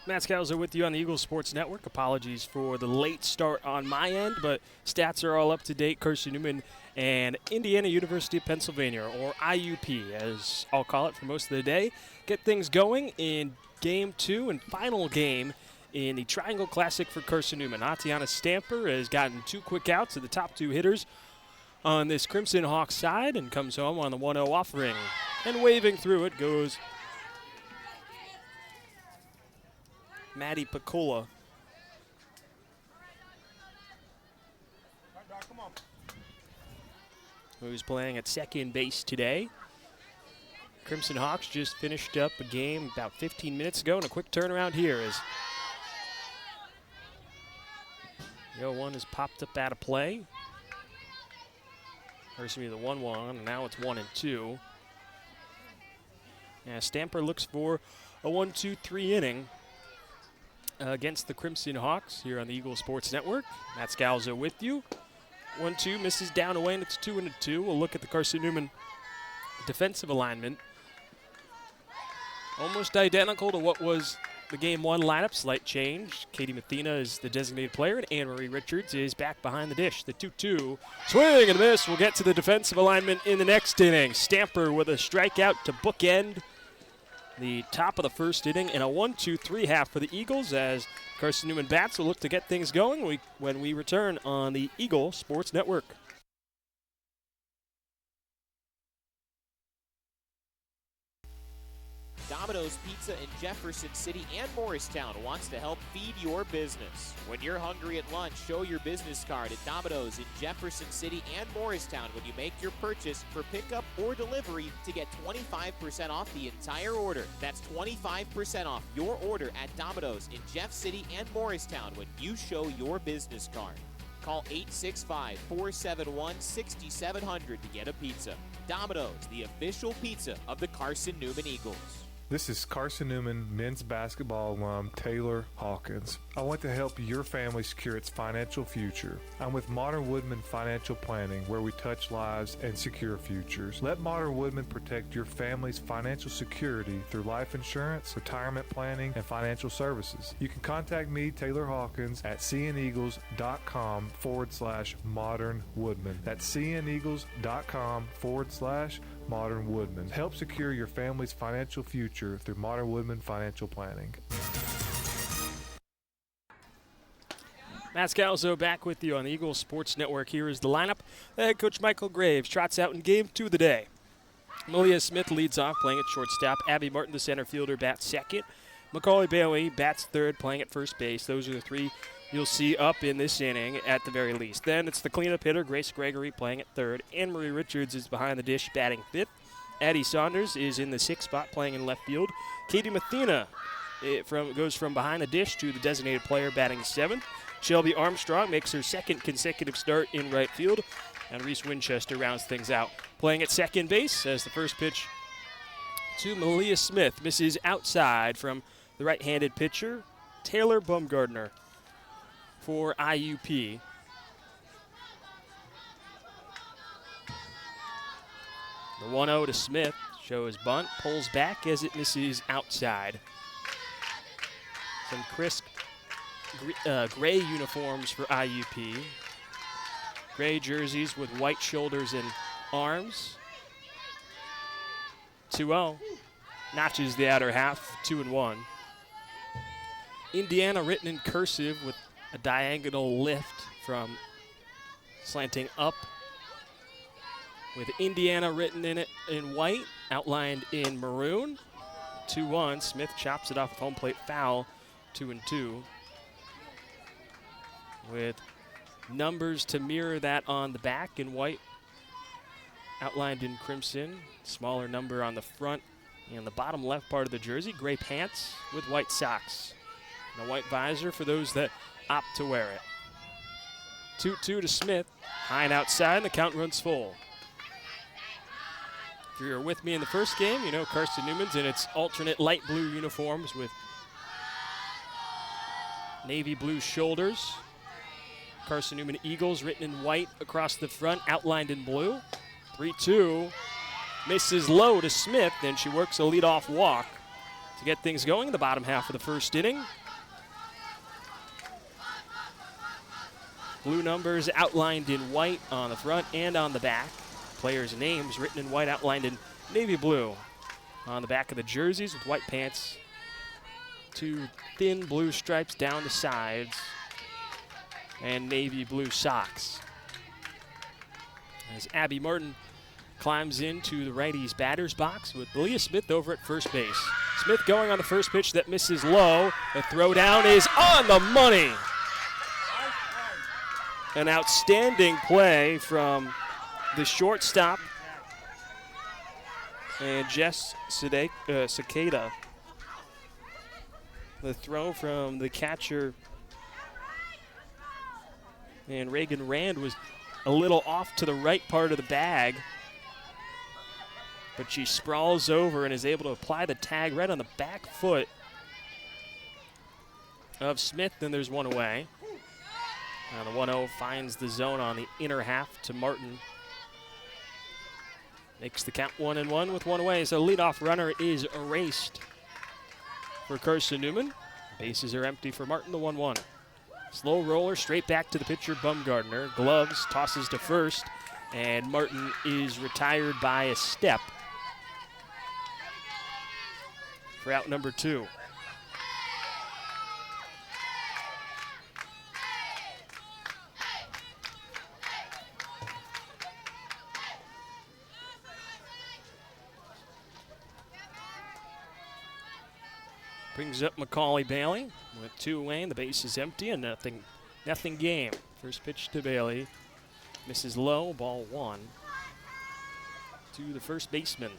Matt Scalzo with you on the Eagles Sports Network. Apologies for the late start on my end, but stats are all up to date. Carson-Newman and Indiana University of Pennsylvania, or IUP, as I'll call it for most of the day, get things going in Game 2 and final game in the Triangle Classic for Carson-Newman. Atiana Stamper has gotten 2 quick outs of the top 2 hitters on this Crimson Hawks side and comes home on the 1-0 offering. And waving through it goes Maddie Picola. Who's playing at second base today. Crimson Hawks just finished up a game about 15 minutes ago, and a quick turnaround here as the 0-1 has popped up out of play. Or excuse me, the 1-1, and now it's 1-2. Yeah, Stamper looks for a 1-2-3 inning against the Crimson Hawks here on the Eagle Sports Network. Matt Scalzo with you. 1-2 misses down away, and it's 2-2. We'll look at the Carson-Newman defensive alignment. Almost identical to what was the Game 1 lineup. Slight change. Katie Mathena is the designated player, and Anne-Marie Richards is back behind the dish. The 2-2. Swing and a miss. We'll get to the defensive alignment in the next inning. Stamper with a strikeout to bookend the top of the first inning, and a 1-2-3 half for the Eagles as Carson-Newman bats will look to get things going when we return on the Eagle Sports Network. Domino's Pizza in Jefferson City and Morristown wants to help feed your business. When you're hungry at lunch, show your business card at Domino's in Jefferson City and Morristown when you make your purchase for pickup or delivery to get 25% off the entire order. That's 25% off your order at Domino's in Jeff City and Morristown when you show your business card. Call 865-471-6700 to get a pizza. Domino's, the official pizza of the Carson-Newman Eagles. This is Carson-Newman men's basketball alum Taylor Hawkins. I want to help your family secure its financial future. I'm with Modern Woodman Financial Planning, where we touch lives and secure futures. Let Modern Woodman protect your family's financial security through life insurance, retirement planning, and financial services. You can contact me, Taylor Hawkins, at cneagles.com/Modern Woodman. That's cneagles.com/Modern Woodman. Help secure your family's financial future through Modern Woodman Financial Planning. Matt Scalzo back with you on the Eagle Sports Network. Here is the lineup. Head coach Michael Graves trots out in Game 2 of the day. Malia Smith leads off, playing at shortstop. Abby Martin, the center fielder, bats second. Macaulay Bailey bats third, playing at first base. Those are the 3 you'll see up in this inning at the very least. Then it's the cleanup hitter, Grace Gregory, playing at third. Anne-Marie Richards is behind the dish, batting fifth. Addie Saunders is in the 6th spot, playing in left field. Katie Mathena goes from behind the dish to the designated player, batting 7th. Shelby Armstrong makes her 2nd consecutive start in right field. And Reese Winchester rounds things out, playing at second base as the first pitch to Malia Smith misses outside from the right-handed pitcher, Taylor Bumgardner, for IUP. The 1-0 to Smith shows bunt, pulls back as it misses outside. Some crisp gray uniforms for IUP. Gray jerseys with white shoulders and arms. 2-0. Notches the outer half, 2-1. Indiana written in cursive with a diagonal lift from slanting up, with Indiana written in it in white, outlined in maroon. 2-1. Smith chops it off of home plate foul, 2-2. With numbers to mirror that on the back in white, outlined in crimson. Smaller number on the front and the bottom left part of the jersey. Gray pants with white socks. And a white visor for those that opt to wear it. 2-2 to Smith. High and outside, and the count runs full. If you were with me in the first game, you know Carson-Newman's in its alternate light blue uniforms with navy blue shoulders. Carson-Newman Eagles written in white across the front, outlined in blue. 3-2. Misses low to Smith, and she works a leadoff walk. to get things going in the bottom half of the first inning. Blue numbers outlined in white on the front and on the back. Players' names written in white, outlined in navy blue on the back of the jerseys with white pants. 2 thin blue stripes down the sides and navy blue socks. As Abby Martin climbs into the righty's batter's box with Leah Smith over at first base. Smith going on the first pitch that misses low. The throw down is on the money. An outstanding play from the shortstop and Jess Cicada. The throw from the catcher and Reagan Rand was a little off to the right part of the bag, but she sprawls over and is able to apply the tag right on the back foot of Smith. Then there's one away. Now the 1-0 finds the zone on the inner half to Martin. Makes the count 1-1 with one away. So leadoff runner is erased for Carson-Newman. Bases are empty for Martin, the 1-1. Slow roller straight back to the pitcher, Bumgardner. Gloves, tosses to first, and Martin is retired by a step for out number 2. Brings up Macaulay Bailey with 2 away, and the base is empty and nothing game. First pitch to Bailey. Misses low, ball 1 to the first baseman.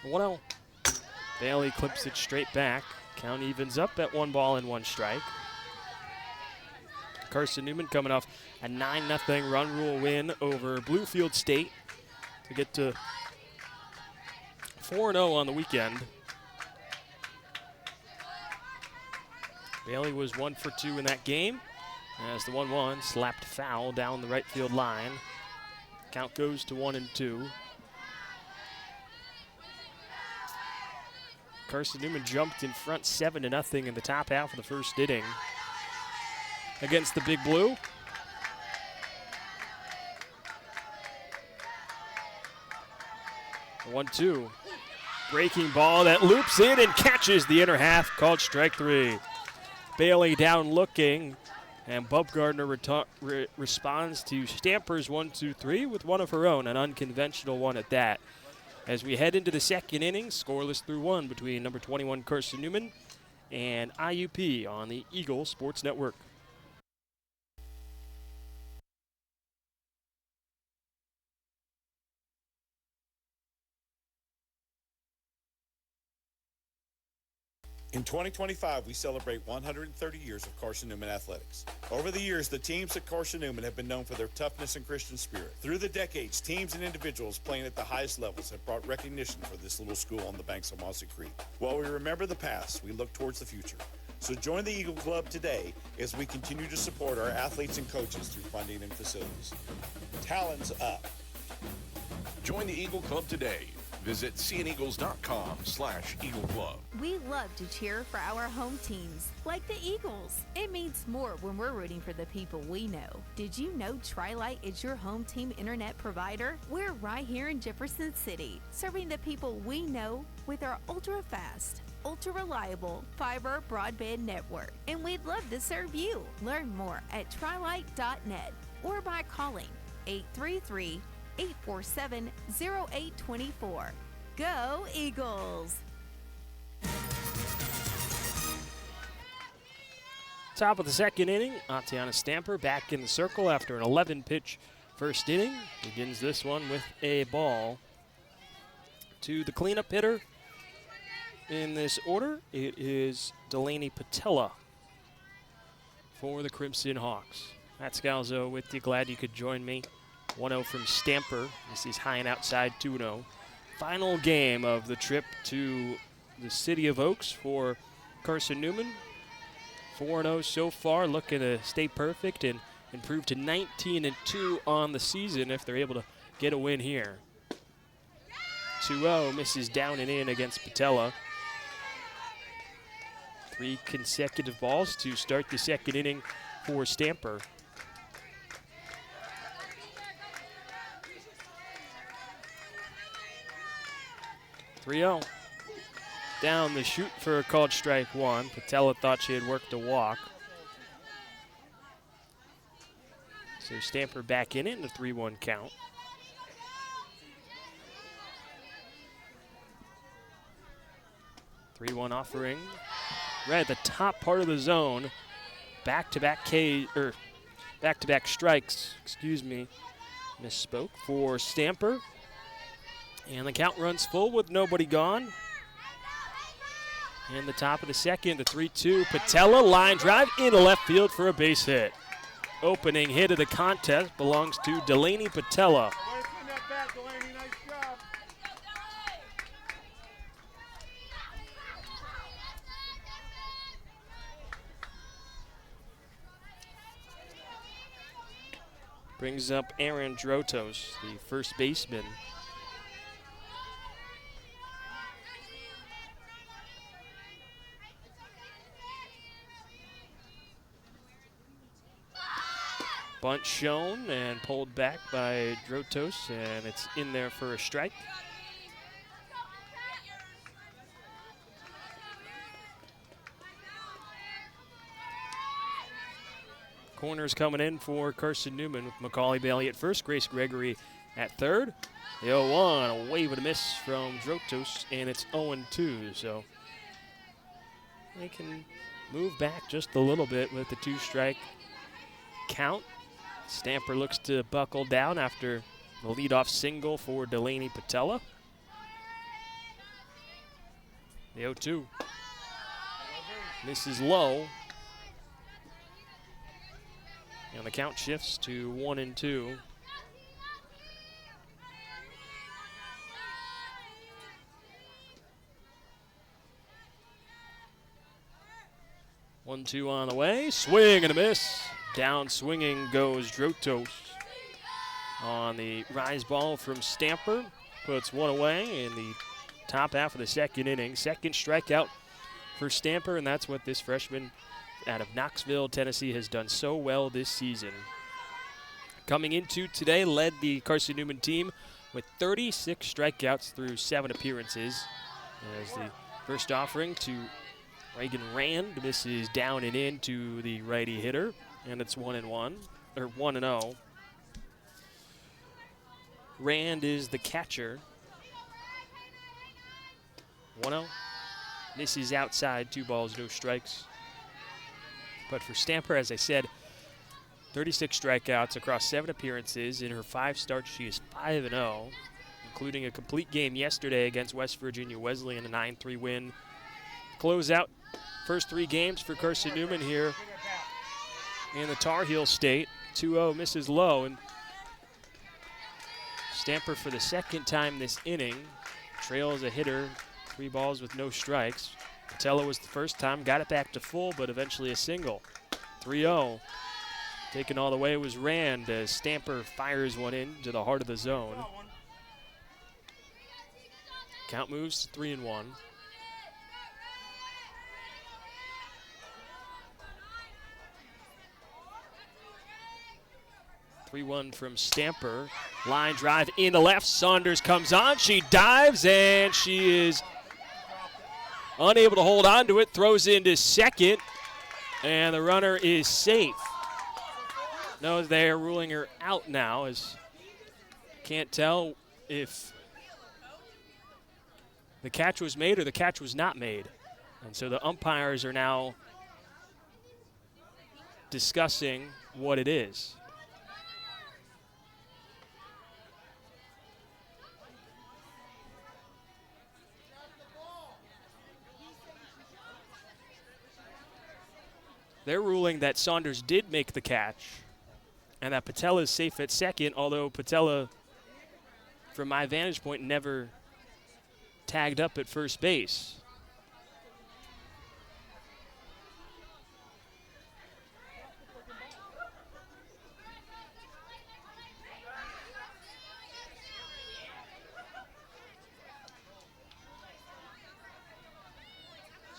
Oh. Bailey clips it straight back. Count evens up at 1 ball and 1 strike. Carson-Newman coming off a 9-0 run rule win over Bluefield State to get to 4-0 on the weekend. Bailey was 1 for 2 in that game as the 1-1 slapped foul down the right field line. Count goes to 1-2. Carson-Newman jumped in front 7-0 in the top half of the first inning against the Big Blue. The 1-2. Breaking ball that loops in and catches the inner half, called strike 3. Bailey down looking, and Bumgardner responds to Stamper's 1-2-3 with one of her own, an unconventional one at that. As we head into the second inning, scoreless through 1 between number 21 Carson-Newman and IUP on the Eagle Sports Network. In 2025, we celebrate 130 years of Carson-Newman athletics. Over the years, the teams at Carson-Newman have been known for their toughness and Christian spirit. Through the decades, teams and individuals playing at the highest levels have brought recognition for this little school on the banks of Mossy Creek. While we remember the past, we look towards the future. So join the Eagle Club today as we continue to support our athletes and coaches through funding and facilities. Talons up. Join the Eagle Club today. Visit cneagles.com/Eagle Club. We love to cheer for our home teams, like the Eagles. It means more when we're rooting for the people we know. Did you know Tri-Lite is your home team internet provider? We're right here in Jefferson City, serving the people we know with our ultra-fast, ultra-reliable fiber broadband network. And we'd love to serve you. Learn more at trilite.net or by calling 833-847-0824. Go Eagles! Top of the second inning, Atiana Stamper back in the circle after an 11-pitch first inning. Begins this one with a ball to the cleanup hitter. In this order, it is Delaney Patella for the Crimson Hawks. Matt Scalzo with you. Glad you could join me. 1-0 from Stamper. This is high and outside, 2-0. Final game of the trip to the City of Oaks for Carson-Newman. 4-0 so far, looking to stay perfect and improve to 19-2 on the season if they're able to get a win here. 2-0 misses down and in against Patella. 3 consecutive balls to start the second inning for Stamper. (3-0). Down the chute for a called strike one. Patella thought she had worked a walk. So Stamper back in it in a 3-1 count. (3-1) offering right at the top part of the zone. Back-to-back strikes, excuse me, misspoke, for Stamper. And the count runs full with nobody gone. In the top of the second, the 3-2. Patella line drive into left field for a base hit. Opening hit of the contest belongs to Delaney Patella. Brings up Aaron Drotos, the first baseman. Bunt shown and pulled back by Drotos, and it's in there for a strike. Corners coming in for Carson-Newman with Macaulay Bailey at first, Grace Gregory at third. The 0-1, a wave and a miss from Drotos, and it's 0-2. So they can move back just a little bit with the 2-strike count. Stamper looks to buckle down after the leadoff single for Delaney Patella. The 0-2. Misses low. And the count shifts to 1-2. One-two on the way. Swing and a miss. Down swinging goes Drotos on the rise ball from Stamper. Puts one away in the top half of the second inning. Second strikeout for Stamper, and that's what this freshman out of Knoxville, Tennessee, has done so well this season. Coming into today, led the Carson-Newman team with 36 strikeouts through 7 appearances. As the first offering to Reagan Rand misses down and in to the righty hitter. And it's 1-1, or 1-0. Rand is the catcher. 1-0. Misses outside, 2 balls, no strikes. But for Stamper, as I said, 36 strikeouts across 7 appearances. In her 5 starts, she is 5-0, including a complete game yesterday against West Virginia Wesleyan, a 9-3 win. Close out first 3 games for Carson-Newman here in the Tar Heel State. 2-0 misses low, and Stamper for the second time this inning trails a hitter, 3 balls with no strikes. Patella was the first time, got it back to full, but eventually a single. 3-0. Taken all the way was Rand as Stamper fires one in to the heart of the zone. Count moves to 3-1. 3-1 from Stamper. Line drive into left. Saunders comes on. She dives, and she is unable to hold on to it. Throws into second, and the runner is safe. No, they're ruling her out now, as can't tell if the catch was made or the catch was not made. And so the umpires are now discussing what it is. They're ruling that Saunders did make the catch and that Patella is safe at second, although Patella, from my vantage point, never tagged up at first base.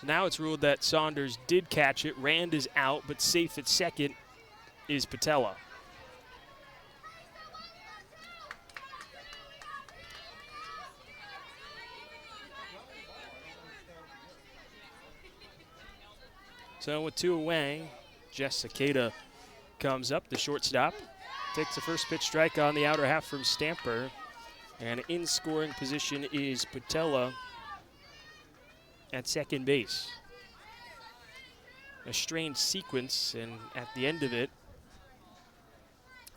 now it's ruled that Saunders did catch it. Rand is out, but safe at second is Patella. So with 2 away, Jess Cicada comes up, the shortstop. Takes the first pitch strike on the outer half from Stamper. And in scoring position is Patella at second base. A strange sequence, and at the end of it,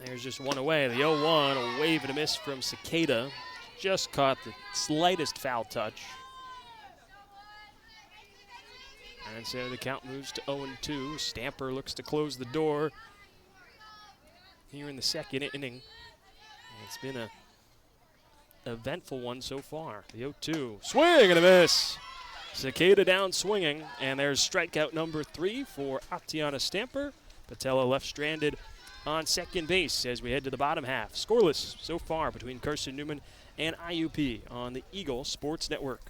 there's just 1 away. The 0-1, a wave and a miss from Cicada. Just caught the slightest foul touch. And so the count moves to 0-2. Stamper looks to close the door here in the second inning. It's been a eventful one so far. The 0-2, swing and a miss. Cicada down swinging, and there's strikeout number 3 for Atiana Stamper. Patella left stranded on second base as we head to the bottom half. Scoreless so far between Carson-Newman and IUP on the Eagle Sports Network.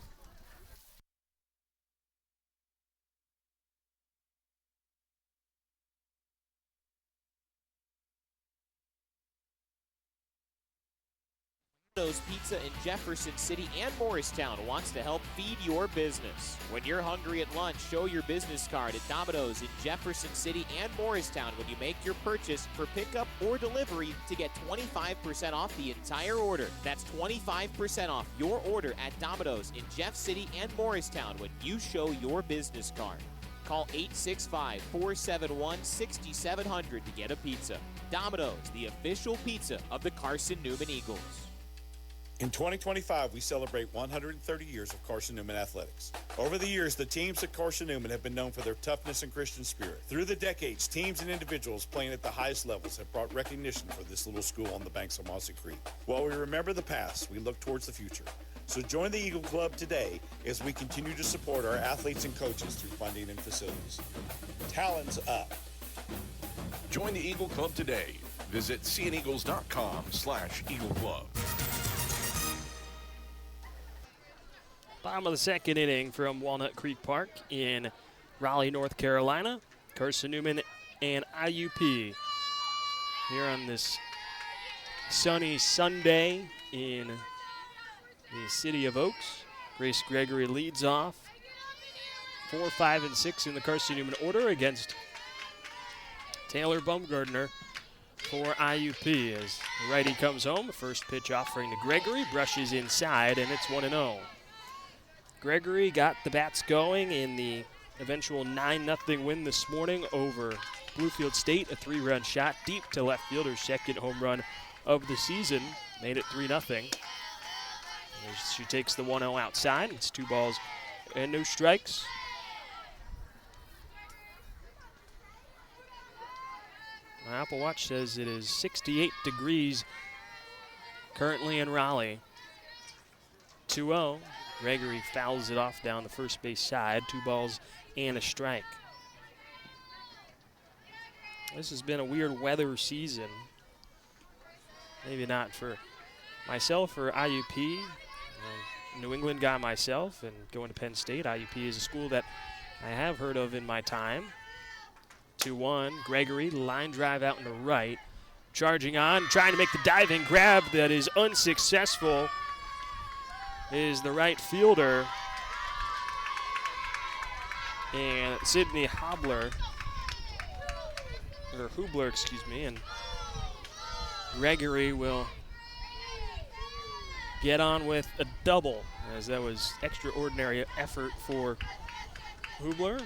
Domino's Pizza in Jefferson City and Morristown wants to help feed your business. When you're hungry at lunch, show your business card at Domino's in Jefferson City and Morristown when you make your purchase for pickup or delivery to get 25% off the entire order. That's 25% off your order at Domino's in Jeff City and Morristown when you show your business card. Call 865-471-6700 to get a pizza. Domino's, the official pizza of the Carson-Newman Eagles. In 2025, we celebrate 130 years of Carson-Newman athletics. Over the years, the teams at Carson-Newman have been known for their toughness and Christian spirit. Through the decades, teams and individuals playing at the highest levels have brought recognition for this little school on the banks of Mossy Creek. While we remember the past, we look towards the future. So join the Eagle Club today as we continue to support our athletes and coaches through funding and facilities. Talons up. Join the Eagle Club today. Visit cneagles.com/Eagle Club. Bottom of the second inning from Walnut Creek Park in Raleigh, North Carolina. Carson-Newman and IUP here on this sunny Sunday in the city of Oaks. Grace Gregory leads off. 4, 5, and 6 in the Carson-Newman order against Taylor Baumgartner for IUP as the righty comes home. The first pitch offering to Gregory, brushes inside, and it's 1-0. Gregory got the bats going in the eventual 9-0 win this morning over Bluefield State. A 3-run shot deep to left fielder's second home run of the season. Made it 3-0. She takes the 1-0 outside. It's 2 balls and no strikes. My Apple Watch says it is 68 degrees currently in Raleigh. 2-0. Gregory fouls it off down the first base side. 2 balls and a strike. This has been a weird weather season. Maybe not for myself or IUP. New England guy myself and going to Penn State. IUP is a school that I have heard of in my time. 2-1. Gregory, line drive out in the right. Charging on, trying to make the diving grab that is unsuccessful. Is the right fielder, and Sydney Hubler, excuse me, and Gregory will get on with a double, as that was extraordinary effort for Hubler.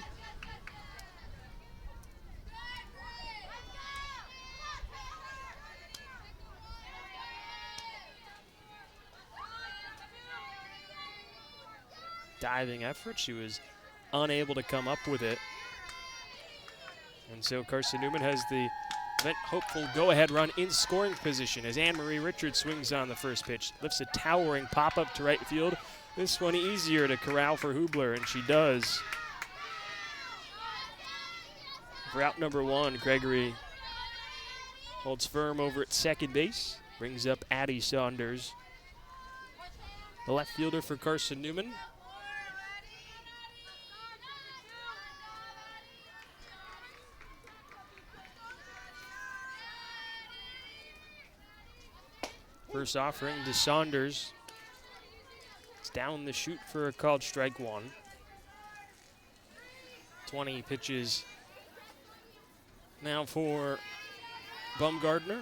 Diving effort. She was unable to come up with it. And so Carson-Newman has the event hopeful go-ahead run in scoring position as Anne-Marie Richards swings on the first pitch. Lifts a towering pop-up to right field. This one easier to corral for Hubler, and she does. For out number 1, Gregory holds firm over at second base. Brings up Addie Saunders, the left fielder for Carson-Newman. First offering to Saunders. It's down the chute for a called strike one. 20 pitches now for Bumgardner.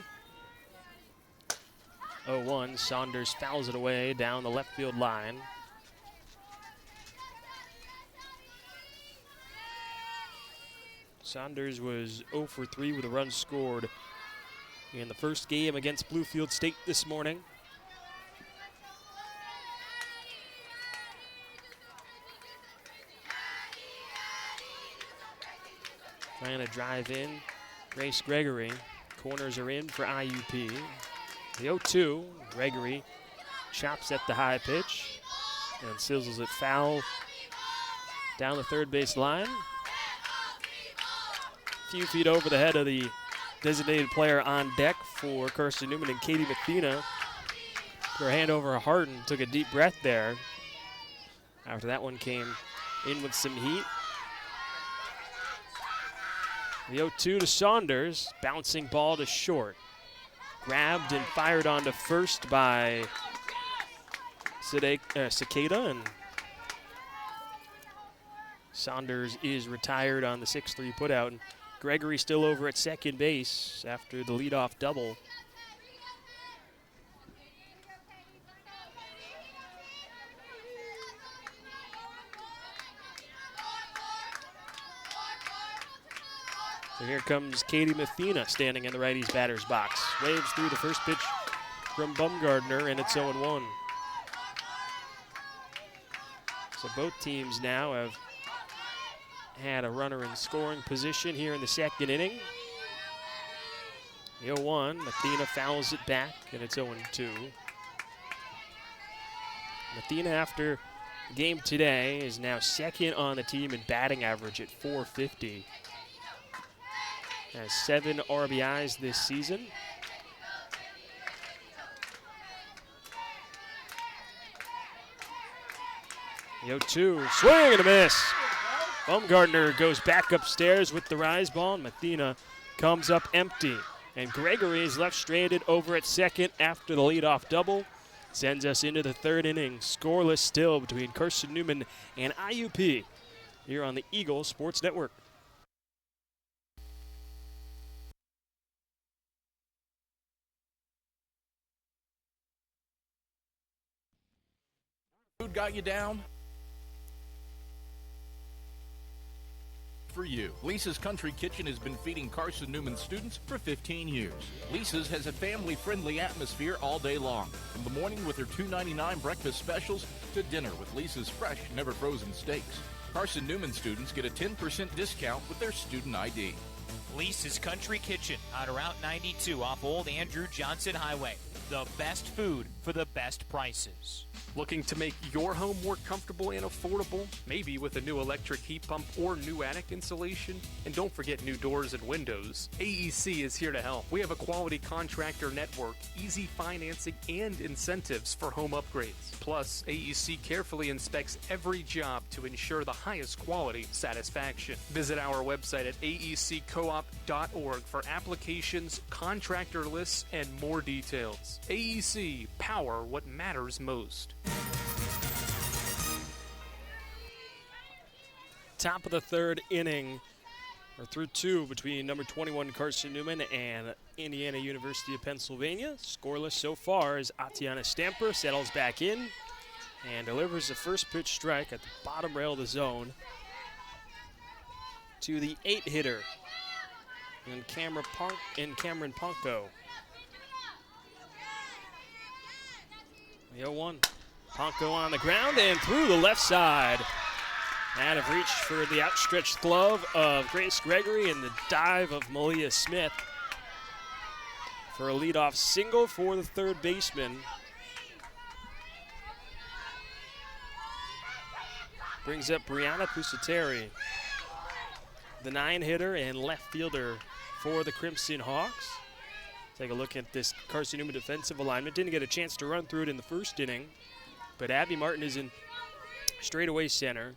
0-1. Saunders fouls it away down the left field line. Saunders was 0 for 3 with a run scored in the first game against Bluefield State this morning. Trying to drive in, Grace Gregory. Corners are in for IUP. The 0-2, Gregory chops at the high pitch and sizzles it foul down the third base line. A few feet over the head of the designated player on deck for Carson-Newman, and Katie Mathena put her hand over her heart and took a deep breath there. After that one came in with some heat. The 0-2 to Saunders, bouncing ball to short. Grabbed and fired onto first by Cicada, and Saunders is retired on the 6-3 putout. And Gregory still over at second base after the leadoff double. So here comes Katie Mathena standing in the righty's batter's box. Waves through the first pitch from Bumgardner, and it's 0-1. So both teams now have had a runner in scoring position here in the second inning. The 0-1, Mathena fouls it back, and it's 0-2. Mathena, after the game today, is now second on the team in batting average at .450. Has 7 RBIs this season. The 0-2, swing and a miss. Bumgardner goes back upstairs with the rise ball, and Mathena comes up empty. And Gregory is left stranded over at second after the leadoff double. Sends us into the third inning. Scoreless still between Carson-Newman and IUP here on the Eagle Sports Network. Food got you down? For you. Lisa's Country Kitchen has been feeding Carson-Newman students for 15 years. Lisa's has a family-friendly atmosphere all day long, from the morning with her $2.99 breakfast specials to dinner with Lisa's fresh, never-frozen steaks. Carson-Newman students get a 10% discount with their student ID. Lisa's Country Kitchen on Route 92 off Old Andrew Johnson Highway. The best food for the best prices. Looking to make your home more comfortable and affordable? Maybe with a new electric heat pump or new attic insulation? And don't forget new doors and windows. AEC is here to help. We have a quality contractor network, easy financing, and incentives for home upgrades. Plus, AEC carefully inspects every job to ensure the highest quality satisfaction. Visit our website at aeccoop.org for applications, contractor lists, and more details. AEC, power what matters most. Top of the third inning, or through two, between number 21 Carson-Newman and Indiana University of Pennsylvania. Scoreless so far as Atiana Stamper settles back in and delivers the first pitch strike at the bottom rail of the zone to the 8-hitter in Cameron Ponko. The 0-1. Ponko on the ground and through the left side. Out of reach for the outstretched glove of Grace Gregory and the dive of Malia Smith for a leadoff single for the third baseman. Brings up Brianna Pusateri, the 9-hitter and left fielder for the Crimson Hawks. Take a look at this Carson-Newman defensive alignment. Didn't get a chance to run through it in the first inning, but Abby Martin is in straightaway center.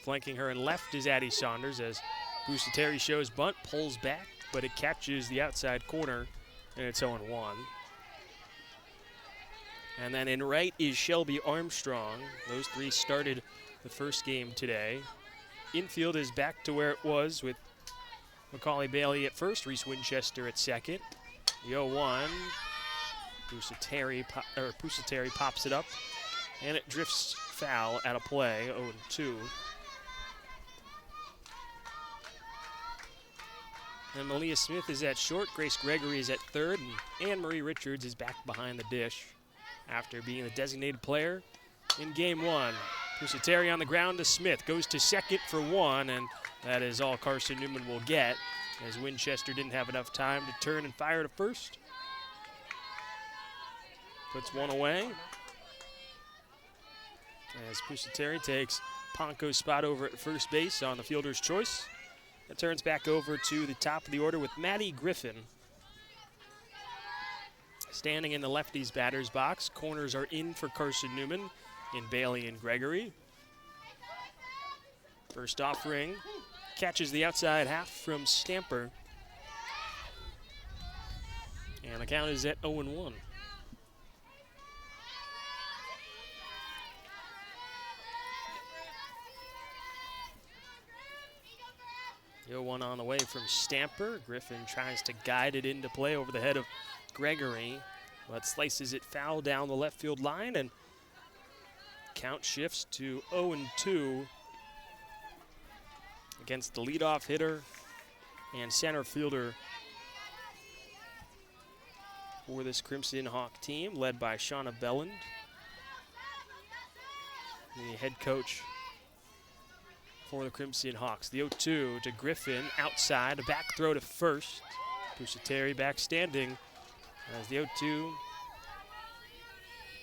Flanking her in left is Addie Saunders as Pusateri shows bunt, pulls back, but it catches the outside corner, and it's 0-1. And then in right is Shelby Armstrong. Those three started the first game today. Infield is back to where it was with Macaulay Bailey at first, Reese Winchester at second. The 0-1, Pusateri pops it up, and it drifts foul at a play, 0-2. And Malia Smith is at short, Grace Gregory is at third, and Anne-Marie Richards is back behind the dish after being the designated player in game one. Pusateri on the ground to Smith, goes to second for one, and that is all Carson-Newman will get, as Winchester didn't have enough time to turn and fire to first. Puts one away. As Pusateri takes Ponko's spot over at first base on the fielder's choice. It turns back over to the top of the order with Maddie Griffin. Standing in the lefties batter's box. Corners are in for Carson-Newman in Bailey and Gregory. First offering catches the outside half from Stamper. And the count is at 0-1. The 0-1 on the way from Stamper. Griffin tries to guide it into play over the head of Gregory, but slices it foul down the left field line, and count shifts to 0-2 against the leadoff hitter and center fielder for this Crimson Hawk team, led by Shauna Belland, the head coach for the Crimson Hawks. The 0-2 to Griffin outside, a back throw to first. Pusateri back standing as the 0-2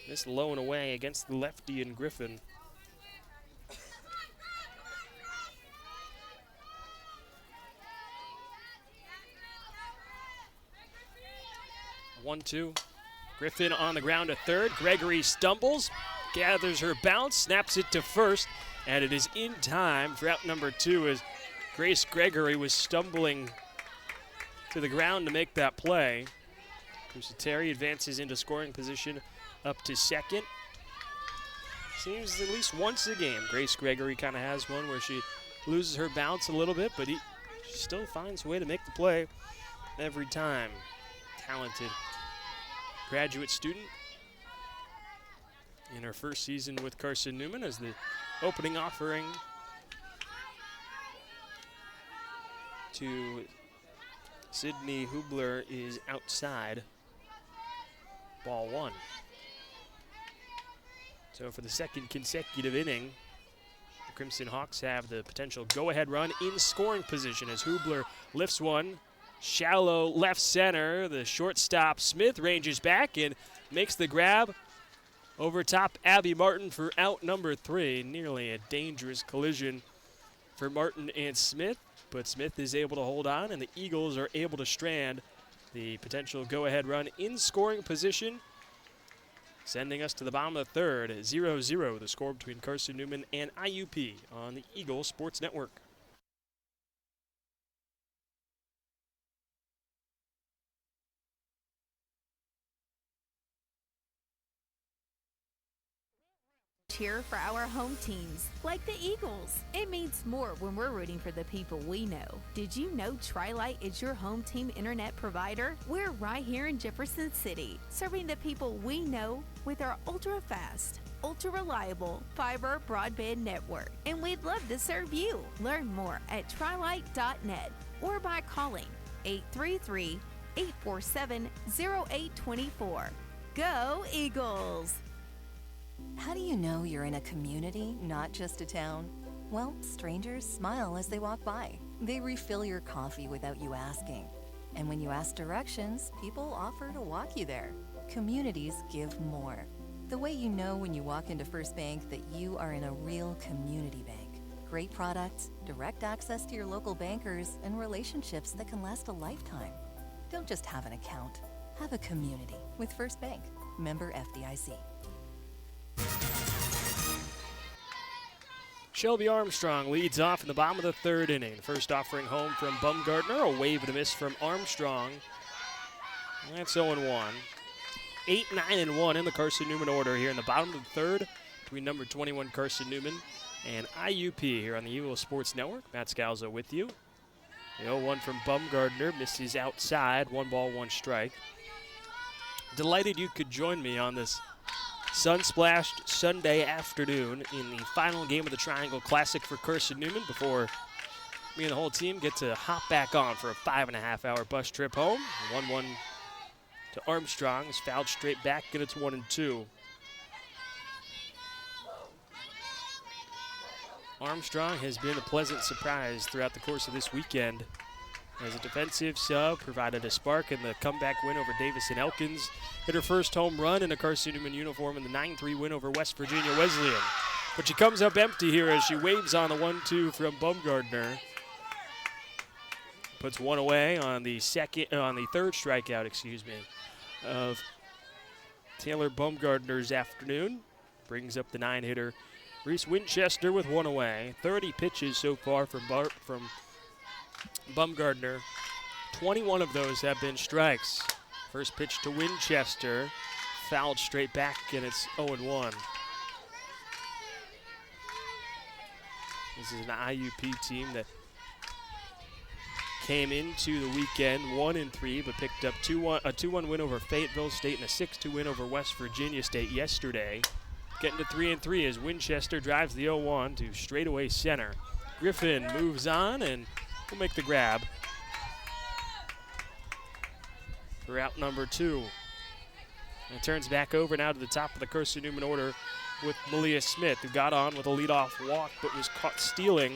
missed low and away against the lefty and Griffin. One, two. Griffin on the ground to third. Gregory stumbles, gathers her bounce, snaps it to first, and it is in time for out number two as Grace Gregory was stumbling to the ground to make that play. Pusateri advances into scoring position up to second. Seems at least once a game Grace Gregory kind of has one where she loses her bounce a little bit, but she still finds a way to make the play every time. Talented graduate student in her first season with Carson-Newman, as the opening offering to Sydney Hubler is outside. Ball one. So for the second consecutive inning, the Crimson Hawks have the potential go-ahead run in scoring position as Hubler lifts one. Shallow left center. The shortstop Smith ranges back and makes the grab over top Abby Martin for out number three. Nearly a dangerous collision for Martin and Smith, but Smith is able to hold on, and the Eagles are able to strand the potential go-ahead run in scoring position, sending us to the bottom of the third. 0-0 the score between Carson-Newman and IUP on the Eagle Sports Network. Cheer for our home teams, like the Eagles. It means more when we're rooting for the people we know. Did you know Tri-Lite is your home team internet provider? We're right here in Jefferson City, serving the people we know with our ultra-fast, ultra-reliable fiber broadband network. And we'd love to serve you. Learn more at trilite.net or by calling 833-847-0824. Go Eagles! How do you know you're in a community, not just a town? Well, strangers smile as they walk by. They refill your coffee without you asking. And when you ask directions, people offer to walk you there. Communities give more. The way you know when you walk into First Bank that you are in a real community bank. Great products, direct access to your local bankers, and relationships that can last a lifetime. Don't just have an account. Have a community with First Bank. Member FDIC. Shelby Armstrong leads off in the bottom of the third inning. First offering home from Bumgartner, a wave and a miss from Armstrong. That's 0-1. 8, 9, and 1 in the Carson-Newman order here in the bottom of the third between number 21 Carson-Newman and IUP here on the Eagle Sports Network. Matt Scalzo with you. The 0-1 from Bumgardner misses outside. 1 ball, 1 strike. Delighted you could join me on this sun-splashed Sunday afternoon in the final game of the Triangle Classic for Carson-Newman before me and the whole team get to hop back on for a 5.5-hour bus trip home. 1-1 to Armstrong is fouled straight back, and it's 1-2. Armstrong has been a pleasant surprise throughout the course of this weekend as a defensive sub, provided a spark in the comeback win over Davison Elkins. Hit her first home run in a Carson-Newman uniform in the 9-3 win over West Virginia Wesleyan. But she comes up empty here as she waves on the 1-2 from Bumgardner. Puts one away on the third strikeout, of Taylor Bumgardner's afternoon. Brings up the 9-hitter Reese Winchester with 1 away. 30 pitches so far from Bumgardner. 21 of those have been strikes. First pitch to Winchester, fouled straight back, and it's 0-1. This is an IUP team that came into the weekend 1-3, but picked up a 2-1 win over Fayetteville State and a 6-2 win over West Virginia State yesterday. Getting to 3-3 as Winchester drives the 0-1 to straightaway center. Griffin moves on and will make the grab for out number 2. And it turns back over now to the top of the Carson-Newman order with Malia Smith, who got on with a leadoff walk but was caught stealing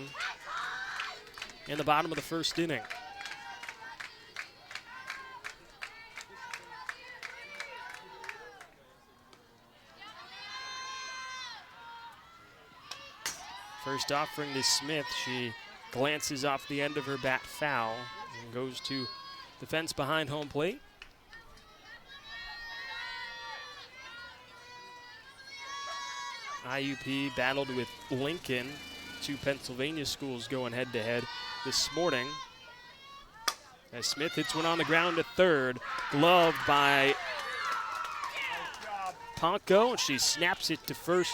in the bottom of the first inning. First offering to Smith, she glances off the end of her bat foul and goes to the fence behind home plate. IUP battled with Lincoln, 2 Pennsylvania schools going head-to-head this morning. As Smith hits one on the ground to third, gloved by Ponko, and she snaps it to first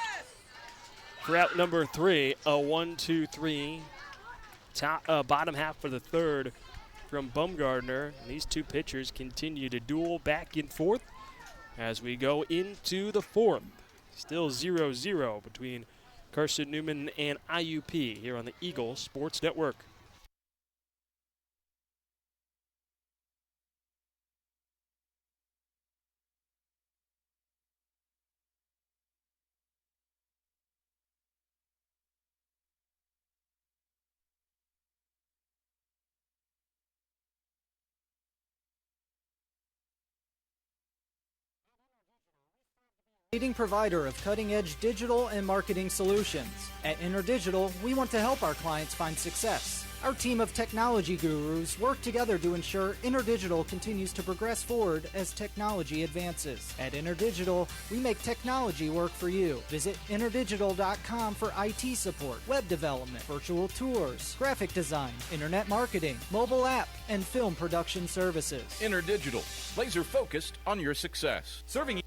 for out number 3. A 1-2-3, bottom half of the third from Bumgardner. And these two pitchers continue to duel back and forth as we go into the fourth. Still 0-0 between Carson-Newman and IUP here on the Eagle Sports Network. Leading provider of cutting-edge digital and marketing solutions. At InterDigital, we want to help our clients find success. Our team of technology gurus work together to ensure InterDigital continues to progress forward as technology advances. At InterDigital, we make technology work for you. Visit interdigital.com for IT support, web development, virtual tours, graphic design, internet marketing, mobile app, and film production services. InterDigital, laser focused on your success. Serving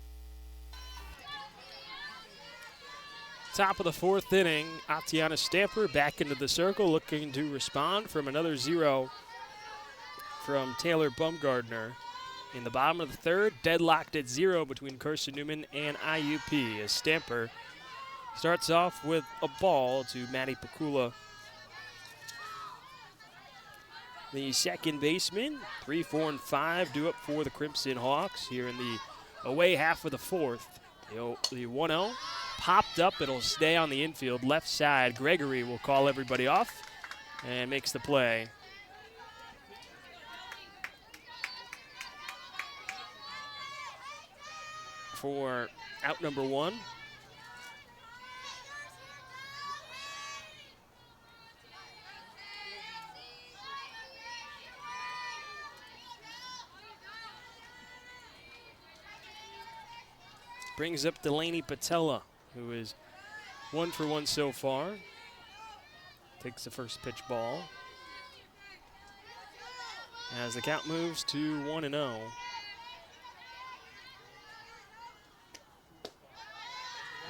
Top of the fourth inning, Atiana Stamper back into the circle, looking to respond from another 0 from Taylor Bumgardner. In the bottom of the third, deadlocked at 0 between Carson-Newman and IUP as Stamper starts off with a ball to Maddie Pakula. The second baseman, 3, 4, and 5 due up for the Crimson Hawks here in the away half of the fourth. The 1-0. Popped up, it'll stay on the infield left side. Gregory will call everybody off and makes the play. For out number 1. Brings up Delaney Patella, who is 1 for 1 so far. Takes the first pitch ball. As the count moves to 1-0.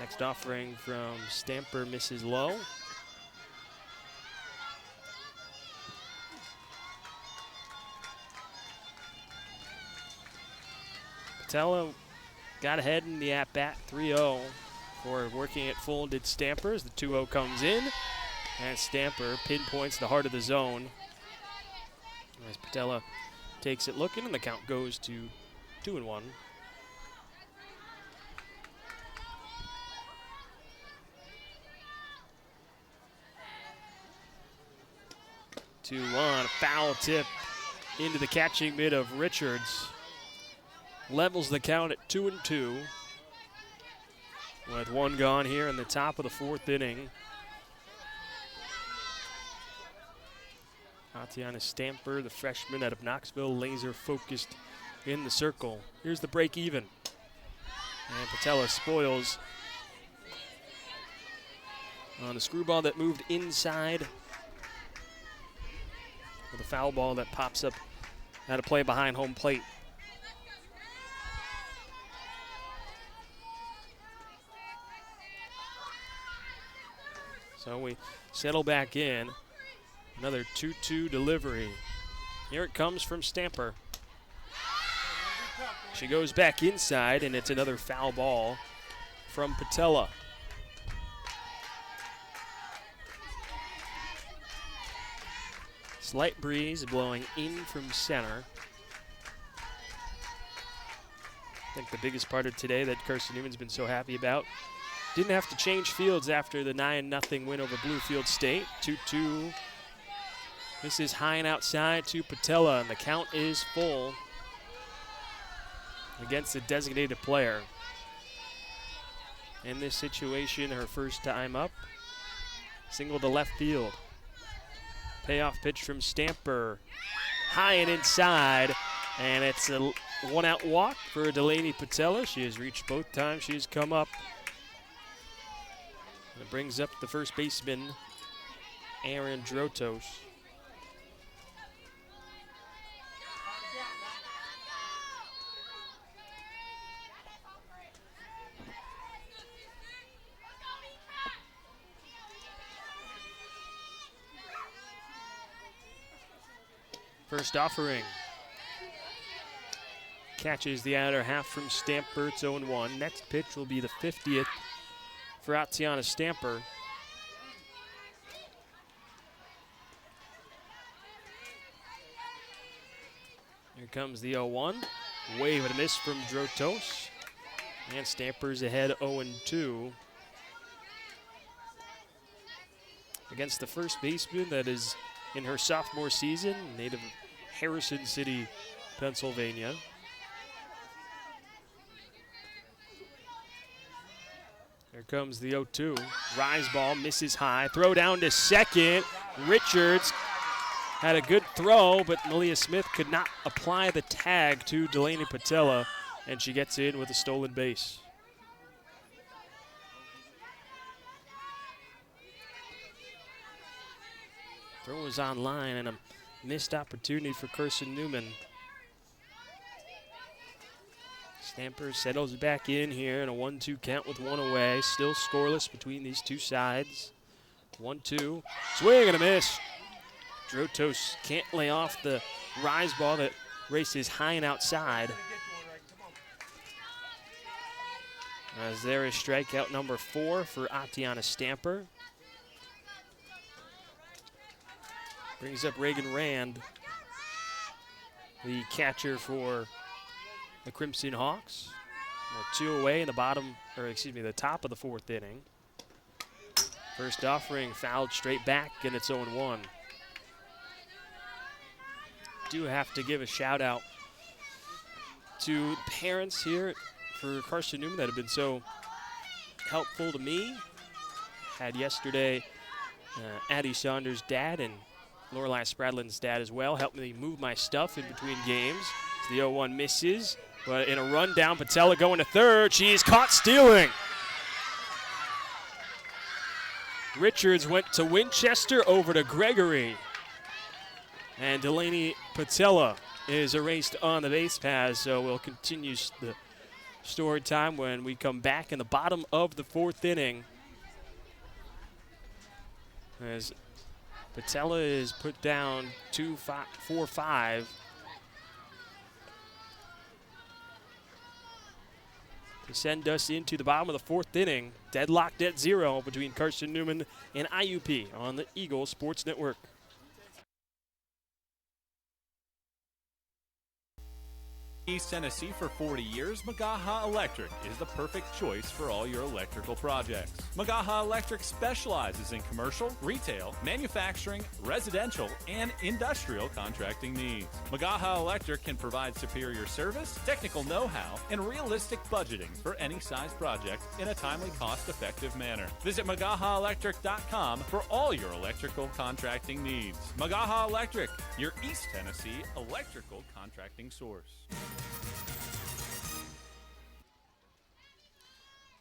Next offering from Stamper misses low. Patella got ahead in the at-bat 3-0 for working at full did Stamper as the 2-0 comes in. And Stamper pinpoints the heart of the zone as Patella takes it looking, and the count goes to 2-1. 2-1, a foul tip into the catching mitt of Richards. Levels the count at 2-2 with one gone here in the top of the fourth inning. Tatiana Stamper, the freshman out of Knoxville, laser focused in the circle. Here's the break even. And Patella spoils on a screwball that moved inside with a foul ball that pops up out of play behind home plate. So we settle back in. Another 2-2 delivery. Here it comes from Stamper. She goes back inside, and it's another foul ball from Patella. Slight breeze blowing in from center. I think the biggest part of today that Carson-Newman's been so happy about. Didn't have to change fields after the 9-0 win over Bluefield State. 2-2. This is high and outside to Patella, and the count is full against the designated player. In this situation, her first time up. Single to left field. Payoff pitch from Stamper. High and inside, and it's a one-out walk for Delaney Patella. She has reached both times she's come up. And it brings up the first baseman, Aaron Drotos. First offering. Catches the outer half from Stamper. It's 0-1. Next pitch will be the 50th for Atiana Stamper. Here comes the 0-1. Wave and a miss from Drotos. And Stamper's ahead 0-2. Against the first baseman that is in her sophomore season, native of Harrison City, Pennsylvania. Here comes the 0-2. Rise ball, misses high. Throw down to second. Richards had a good throw, but Malia Smith could not apply the tag to Delaney Patella, and she gets in with a stolen base. Throw was on line and a missed opportunity for Carson-Newman. Stamper settles back in here in a 1-2 count with one away. Still scoreless between these two sides. 1-2. Swing and a miss. Drotos can't lay off the rise ball that races high and outside. As there is strikeout number 4 for Atiana Stamper. Brings up Reagan Rand, the catcher for the Crimson Hawks. We're 2 away in the top of the fourth inning. First offering fouled straight back, and it's 0-1. Do have to give a shout out to the parents here for Carson-Newman that have been so helpful to me. Had yesterday Addie Saunders' dad and Lorelei Spradlin's dad as well helped me move my stuff in between games. So the 0-1 misses, but in a run down, Patella going to third. She's caught stealing. Richards went to Winchester, over to Gregory. And Delaney Patella is erased on the base pass, so we'll continue the story time when we come back in the bottom of the 4th inning. As Patella is put down 4-5. To send us into the bottom of the 4th inning. Deadlocked at 0 between Carson-Newman and IUP on the Eagle Sports Network. East Tennessee for 40 years, Magaha Electric is the perfect choice for all your electrical projects. Magaha Electric specializes in commercial, retail, manufacturing, residential, and industrial contracting needs. Magaha Electric can provide superior service, technical know-how, and realistic budgeting for any size project in a timely, cost-effective manner. Visit MagahaElectric.com for all your electrical contracting needs. Magaha Electric, your East Tennessee electrical contracting source.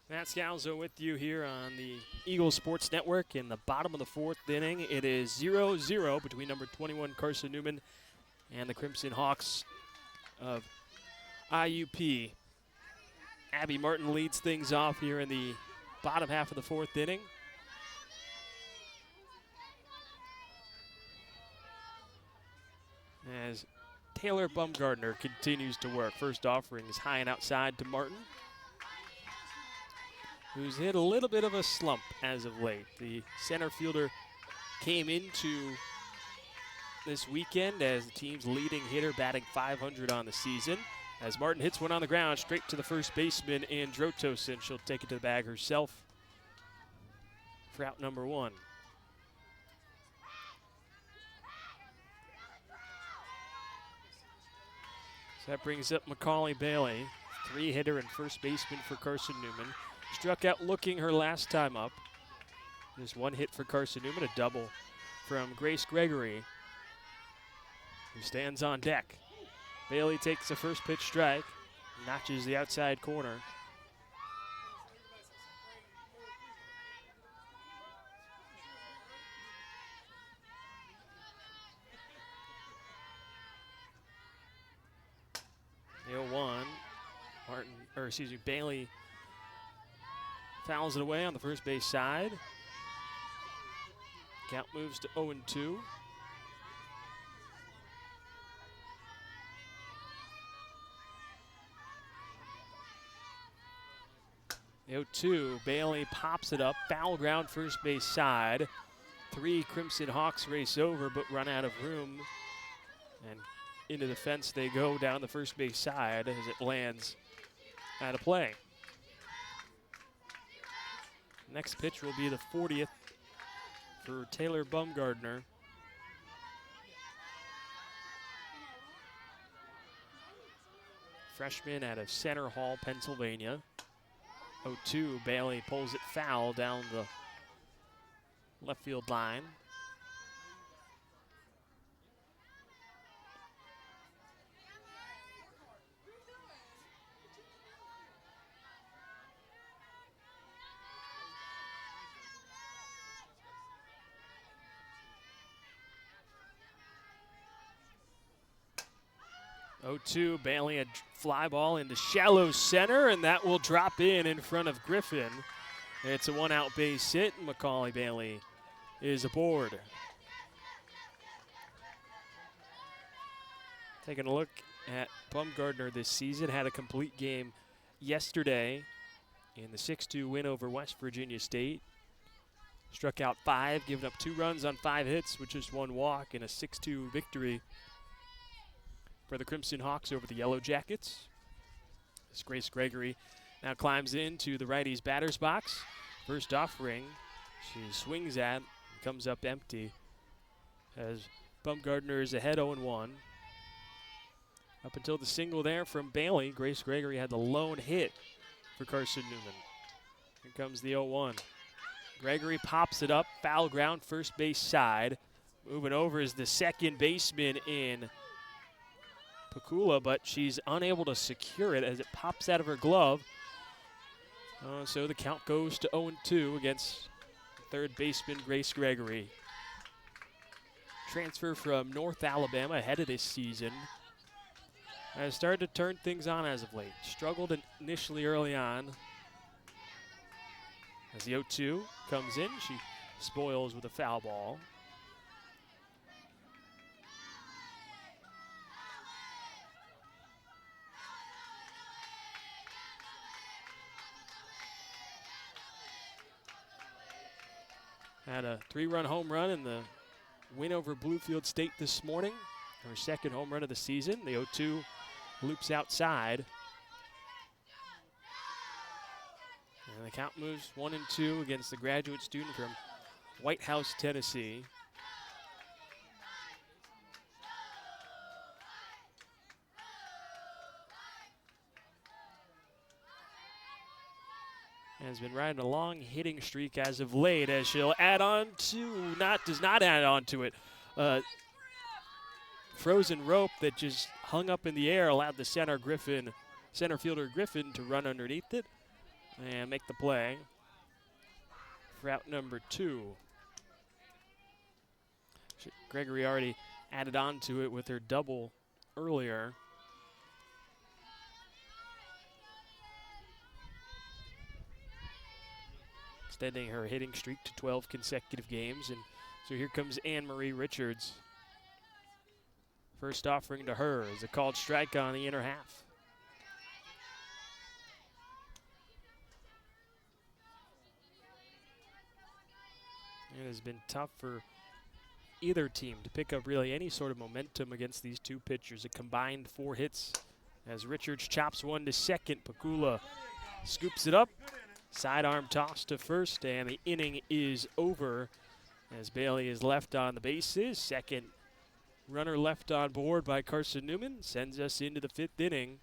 Matt Scalzo with you here on the Eagle Sports Network in the bottom of the 4th inning. It is 0-0 between number 21 Carson-Newman and the Crimson Hawks of IUP. Abby Martin leads things off here in the bottom half of the 4th inning. As Taylor Bumgardner continues to work. First offering is high and outside to Martin, who's hit a little bit of a slump as of late. The center fielder came into this weekend as the team's leading hitter, batting .500 on the season. As Martin hits one on the ground straight to the first baseman, Androtos, and she'll take it to the bag herself for out number 1. So that brings up Macaulay Bailey, 3-hitter and first baseman for Carson-Newman. Struck out looking her last time up. Just 1 hit for Carson-Newman, a double from Grace Gregory, who stands on deck. Bailey takes the first pitch strike, notches the outside corner. The 0-1, Bailey fouls it away on the first base side. Count moves to 0-2. The 0-2, Bailey pops it up, foul ground first base side. 3 Crimson Hawks race over but run out of room. And into the fence they go down the first base side as it lands out of play. Next pitch will be the 40th for Taylor Bumgardner. Freshman out of Center Hall, Pennsylvania. 0-2, Bailey pulls it foul down the left field line. Bailey, a fly ball into shallow center, and that will drop in front of Griffin. It's a 1-out base hit, and Macaulay Bailey is aboard. Taking a look at Bumgardner this season, had a complete game yesterday in the 6-2 win over West Virginia State. Struck out 5, giving up 2 runs on 5 hits with just 1 walk in a 6-2 victory for the Crimson Hawks over the Yellow Jackets. As Grace Gregory now climbs into the righty's batter's box. First offering, she swings at, comes up empty. As Bumgardner is ahead 0-1. Up until the single there from Bailey, Grace Gregory had the lone hit for Carson-Newman. Here comes the 0-1. Gregory pops it up, foul ground, first base side. Moving over is the second baseman in Pakula, but she's unable to secure it as it pops out of her glove. So the count goes to 0-2 against third baseman Grace Gregory. Transfer from North Alabama ahead of this season. has started to turn things on as of late. Struggled initially early on. As the 0-2 comes in, she spoils with a foul ball. Had a 3-run home run in the win over Bluefield State this morning. Her second home run of the season. The 0-2 loops outside. And the count moves 1-2 against the graduate student from White House, Tennessee. Has been riding a long hitting streak as of late, as she'll add on to, does not add on to it. Frozen rope that just hung up in the air allowed the center fielder Griffin to run underneath it and make the play for out number 2. Gregory already added on to it with her double earlier. Extending her hitting streak to 12 consecutive games. And so here comes Anne-Marie Richards. First offering to her is a called strike on the inner half. It has been tough for either team to pick up really any sort of momentum against these two pitchers. A combined 4 hits as Richards chops one to second. Pakula scoops it up. Sidearm toss to first, and the inning is over as Bailey is left on the bases. Second runner left on board by Carson-Newman sends us into the 5th inning.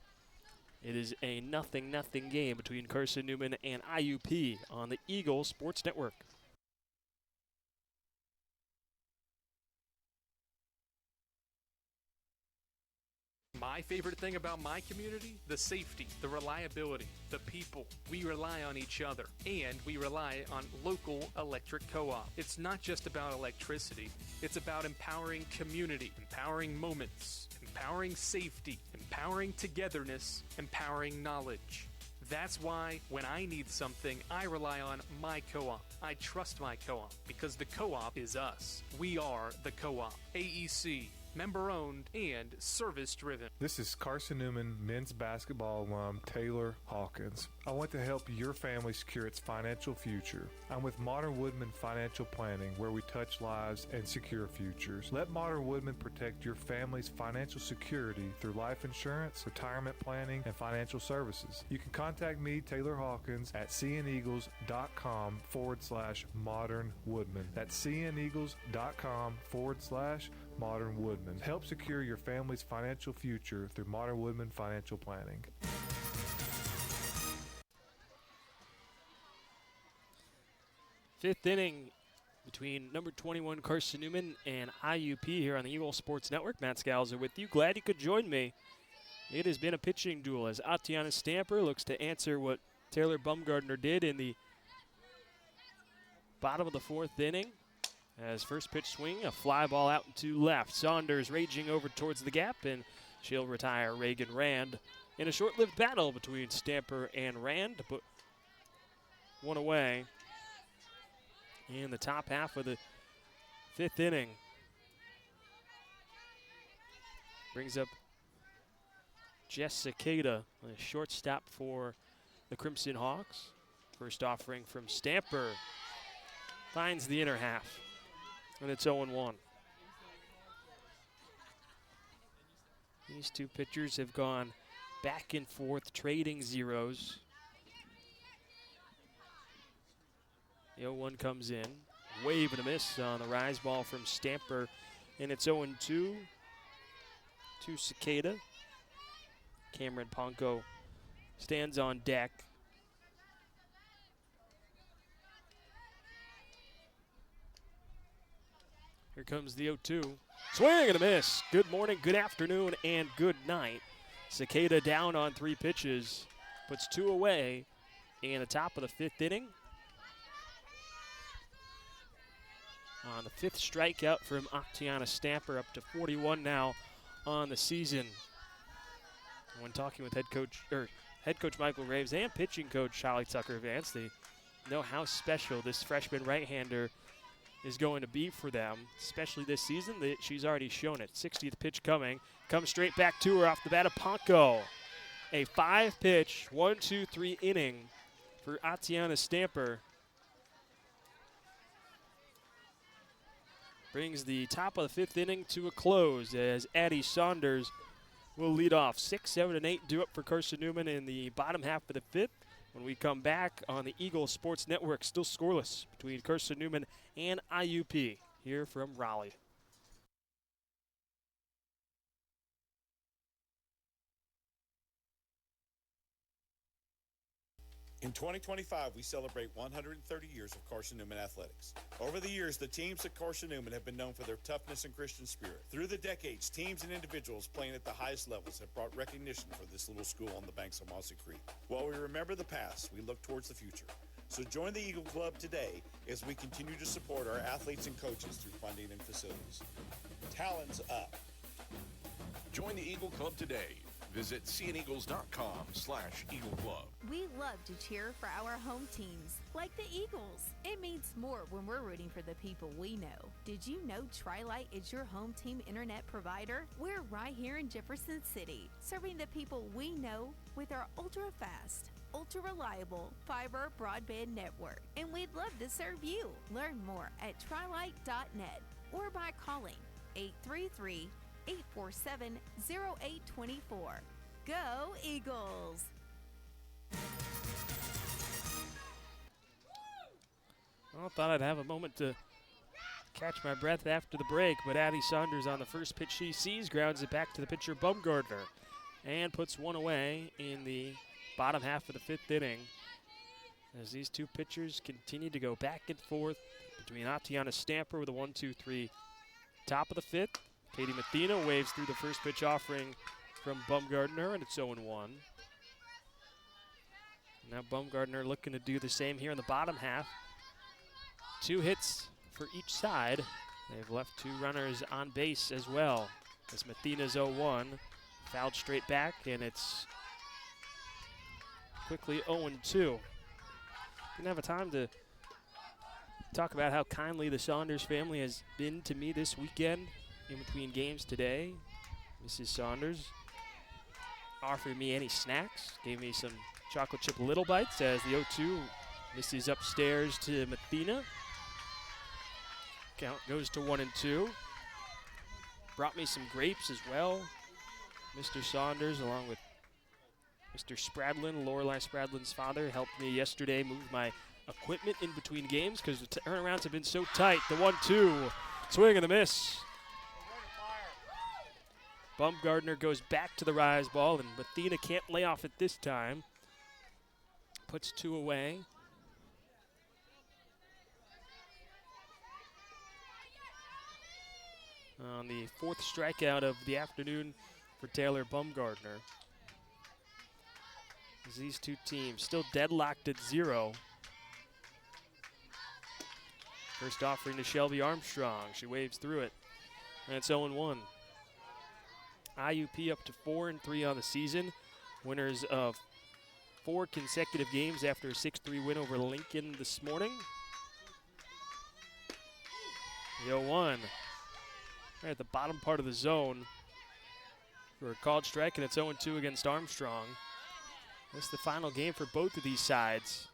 It is a 0-0 game between Carson-Newman and IUP on the Eagle Sports Network. My favorite thing about my community? The safety, the reliability, the people. We rely on each other, and we rely on local electric co-op. It's not just about electricity. It's about empowering community, empowering moments, empowering safety, empowering togetherness, empowering knowledge. That's why when I need something, I rely on my co-op. I trust my co-op because the co-op is us. We are the co-op. AEC. Member-owned and service-driven. This is Carson-Newman men's basketball alum Taylor Hawkins. I want to help your family secure its financial future. I'm with Modern Woodman Financial Planning, where we touch lives and secure futures. Let Modern Woodman protect your family's financial security through life insurance, retirement planning, and financial services. You can contact me, Taylor Hawkins, at cneagles.com/Modern Woodman. That's cneagles.com/Modern Woodman. Help secure your family's financial future through Modern Woodman Financial Planning. Fifth inning between number 21 Carson-Newman and IUP here on the Eagle Sports Network. Matt Scalzo with you. Glad you could join me. It has been a pitching duel as Atiana Stamper looks to answer what Taylor Bumgardner did in the bottom of the 4th inning. As first pitch swing, a fly ball out to left. Saunders raging over towards the gap, and she'll retire Reagan Rand in a short-lived battle between Stamper and Rand to put one away in the top half of the 5th inning. Brings up Jess Cicada, a shortstop for the Crimson Hawks. First offering from Stamper finds the inner half. And it's 0-1. These two pitchers have gone back and forth, trading zeros. The 0-1 comes in. Wave and a miss on the rise ball from Stamper. And it's 0-2 to Cicada. Cameron Ponko stands on deck. Here comes the 0-2. Swing and a miss. Good morning, good afternoon, and good night. Cicada down on 3 pitches. Puts 2 away in the top of the 5th inning. On the 5th strikeout from Atiana Stamper, up to 41 now on the season. When talking with head coach Michael Graves and pitching coach Holly Tucker Vance, they know how special this freshman right-hander is going to be for them, especially this season. She's already shown it. 60th pitch coming. Comes straight back to her off the bat of Ponko. A 5-pitch, 1-2-3 inning for Atiana Stamper. Brings the top of the 5th inning to a close as Addie Saunders will lead off. 6, 7, and 8 due up for Carson-Newman in the bottom half of the 5th. When we come back on the Eagle Sports Network, still scoreless between Carson-Newman and IUP here from Raleigh. In 2025, we celebrate 130 years of Carson-Newman athletics. Over the years, the teams at Carson-Newman have been known for their toughness and Christian spirit. Through the decades, teams and individuals playing at the highest levels have brought recognition for this little school on the banks of Mossy Creek. While we remember the past, we look towards the future. So join the Eagle Club today as we continue to support our athletes and coaches through funding and facilities. Talons up. Join the Eagle Club today. Visit cneagles.com/Eagle Club. We love to cheer for our home teams, like the Eagles. It means more when we're rooting for the people we know. Did you know Tri-Light is your home team internet provider? We're right here in Jefferson City, serving the people we know with our ultra-fast, ultra-reliable fiber broadband network. And we'd love to serve you. Learn more at trilight.net or by calling 833-847-0824. Go Eagles! Well, thought I'd have a moment to catch my breath after the break, but Addie Saunders on the first pitch she sees grounds it back to the pitcher Bumgardner and puts one away in the bottom half of the 5th inning as these two pitchers continue to go back and forth between Atiana Stamper with a 1-2-3 top of the 5th. Katie Mathena waves through the first pitch offering from Bumgardner, and it's 0-1. Now Bumgardner looking to do the same here in the bottom half. 2 hits for each side. They've left 2 runners on base as well. As Mathena's 0-1, fouled straight back, and it's quickly 0-2. Didn't have a time to talk about how kindly the Saunders family has been to me this weekend. In between games today, Mrs. Saunders offered me any snacks, gave me some chocolate chip Little Bites as the 0-2 misses upstairs to Mathena. Count goes to 1-2. Brought me some grapes as well. Mr. Saunders, along with Mr. Spradlin, Lorelei Spradlin's father, helped me yesterday move my equipment in between games because the turnarounds have been so tight. The 1-2, swing and a miss. Bumgardner goes back to the rise ball, and Mathena can't lay off it this time. Puts 2 away. On the 4th strikeout of the afternoon for Taylor Bumgardner. As these two teams still deadlocked at 0. First offering to Shelby Armstrong. She waves through it, and it's 0-1. IUP up to 4-3 on the season. Winners of 4 consecutive games after a 6-3 win over Lincoln this morning. The 0-1. Right at the bottom part of the zone for a called strike, and it's 0-2 against Armstrong. This is the final game for both of these sides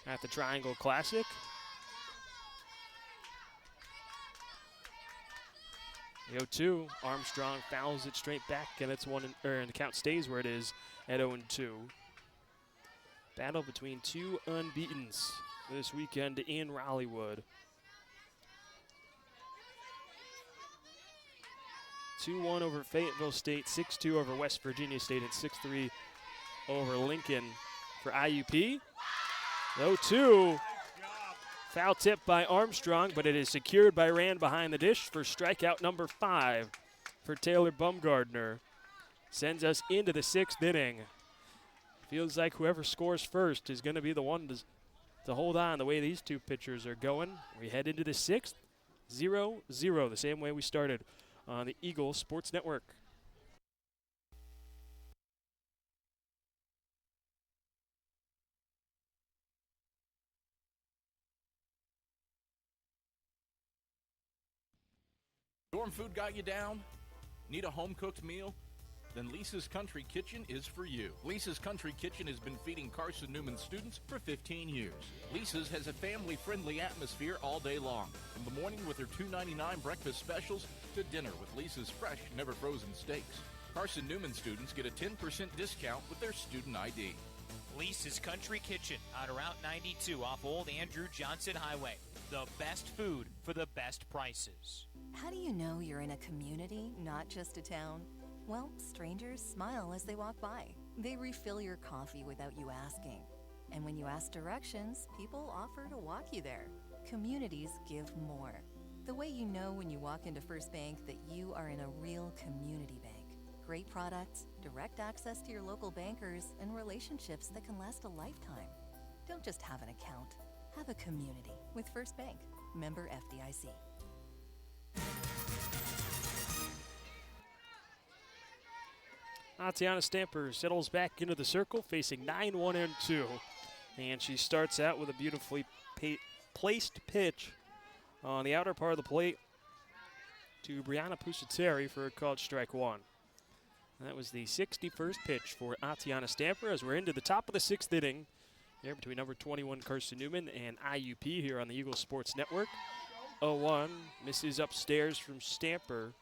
at the Triangle Classic. The 0-2, Armstrong fouls it straight back, and it's and the count stays where it is at 0-2. Battle between 2 unbeatens this weekend in Raleighwood. 2-1 over Fayetteville State, 6-2 over West Virginia State, and 6-3 over Lincoln for IUP. 0-2. Foul tip by Armstrong, but it is secured by Rand behind the dish for strikeout number 5 for Taylor Bumgardner. Sends us into the 6th inning. Feels like whoever scores first is going to be the one to hold on the way these two pitchers are going. We head into the 6th, 0-0, the same way we started on the Eagle Sports Network. Dorm food got you down? Need a home-cooked meal? Then Lisa's Country Kitchen is for you. Lisa's Country Kitchen has been feeding Carson-Newman students for 15 years. Lisa's has a family-friendly atmosphere all day long, from the morning with their $2.99 breakfast specials to dinner with Lisa's fresh, never-frozen steaks. Carson-Newman students get a 10% discount with their student ID. Lisa's Country Kitchen on Route 92 off Old Andrew Johnson Highway. The best food for the best prices. How do you know you're in a community, not just a town? Well, strangers smile as they walk by. They refill your coffee without you asking. And when you ask directions, people offer to walk you there. Communities give more. The way you know when you walk into First Bank that you are in a real community bank. Great products, direct access to your local bankers, and relationships that can last a lifetime. Don't just have an account. Have a community with First Bank. Member FDIC. Tatiana Stamper settles back into the circle, facing 9-1 and 2. And she starts out with a beautifully placed pitch on the outer part of the plate to Brianna Pusateri for a called strike one. That was the 61st pitch for Tatiana Stamper as we're into the top of the 6th inning here between number 21 Carson-Newman and IUP here on the Eagle Sports Network. 0-1 misses upstairs from Stamper.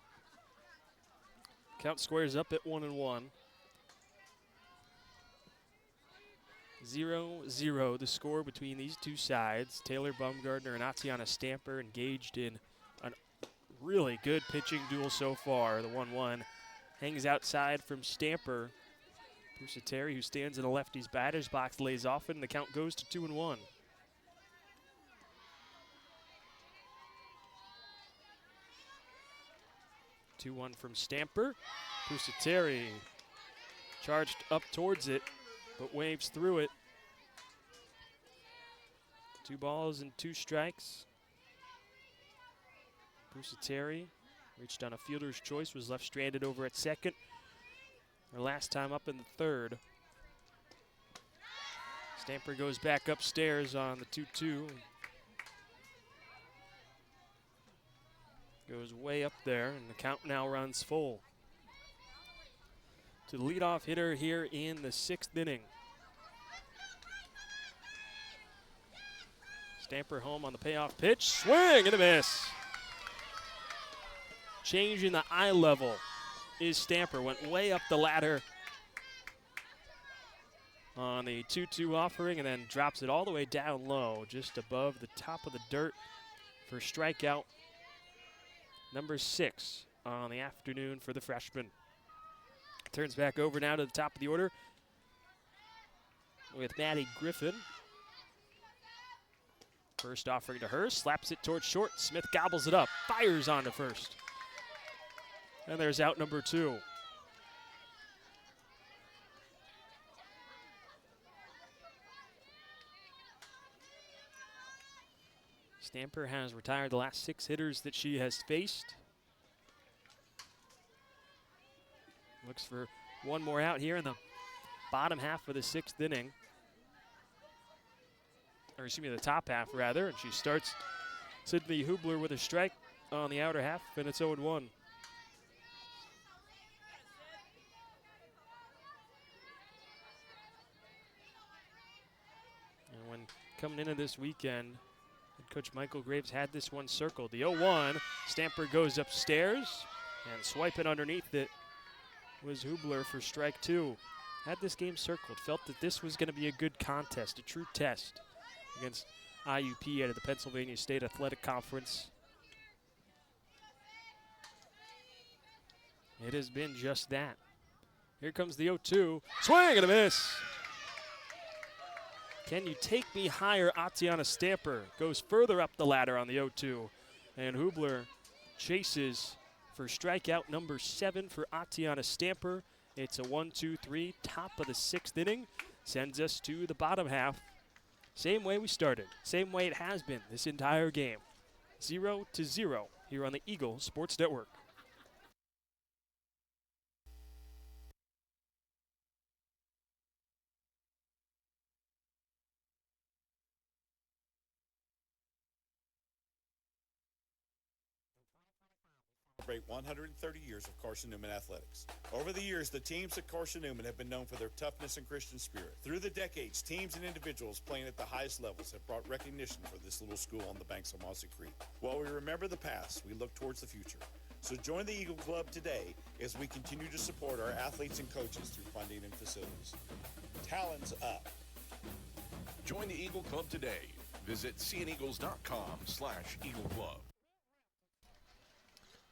Count squares up at 1-1. 0-0 the score between these two sides. Taylor Baumgartner and Tatiana Stamper engaged in a really good pitching duel so far. The 1-1 hangs outside from Stamper. Pusateri, who stands in the lefty's batter's box, lays off it, and the count goes to 2-1. From Stamper. Pusateri charged up towards it, but waves through it. 2 balls and 2 strikes. Pusateri reached on a fielder's choice, was left stranded over at second. Her last time up in the third. Stamper goes back upstairs on the 2-2. Goes way up there, and the count now runs full. To the leadoff hitter here in the 6th inning. Stamper home on the payoff pitch. Swing and a miss. Changing the eye level is Stamper. Went way up the ladder on the 2-2 offering and then drops it all the way down low, just above the top of the dirt for strikeout number 6 on the afternoon for the freshman. Turns back over now to the top of the order with Maddie Griffin. First offering to her, slaps it towards short. Smith gobbles it up, fires on to first. And there's out number 2. Stamper has retired the last 6 hitters that she has faced. Looks for one more out here in the bottom half of the 6th inning. Or excuse me, the top half rather. And she starts Sydney Hubler with a strike on the outer half, and it's 0-1. And when coming into this weekend, Coach Michael Graves had this one circled. The 0-1, Stamper goes upstairs, and swiping underneath it was Hubler for strike 2. Had this game circled, felt that this was going to be a good contest, a true test against IUP out of the Pennsylvania State Athletic Conference. It has been just that. Here comes the 0-2, swing and a miss. Can you take me higher? Tatiana Stamper goes further up the ladder on the 0-2. And Hubler chases for strikeout number 7 for Tatiana Stamper. It's a 1-2-3, top of the 6th inning. Sends us to the bottom half. Same way we started, same way it has been this entire game. 0-0 here on the Eagle Sports Network. celebrate 130 years of Carson-Newman athletics. Over the years, the teams at Carson-Newman have been known for their toughness and Christian spirit. Through the decades, teams and individuals playing at the highest levels have brought recognition for this little school on the banks of Mossy Creek. While we remember the past, we look towards the future. So join the Eagle Club today as we continue to support our athletes and coaches through funding and facilities. Talons up. Join the Eagle Club today. Visit cneagles.com/Eagle Club.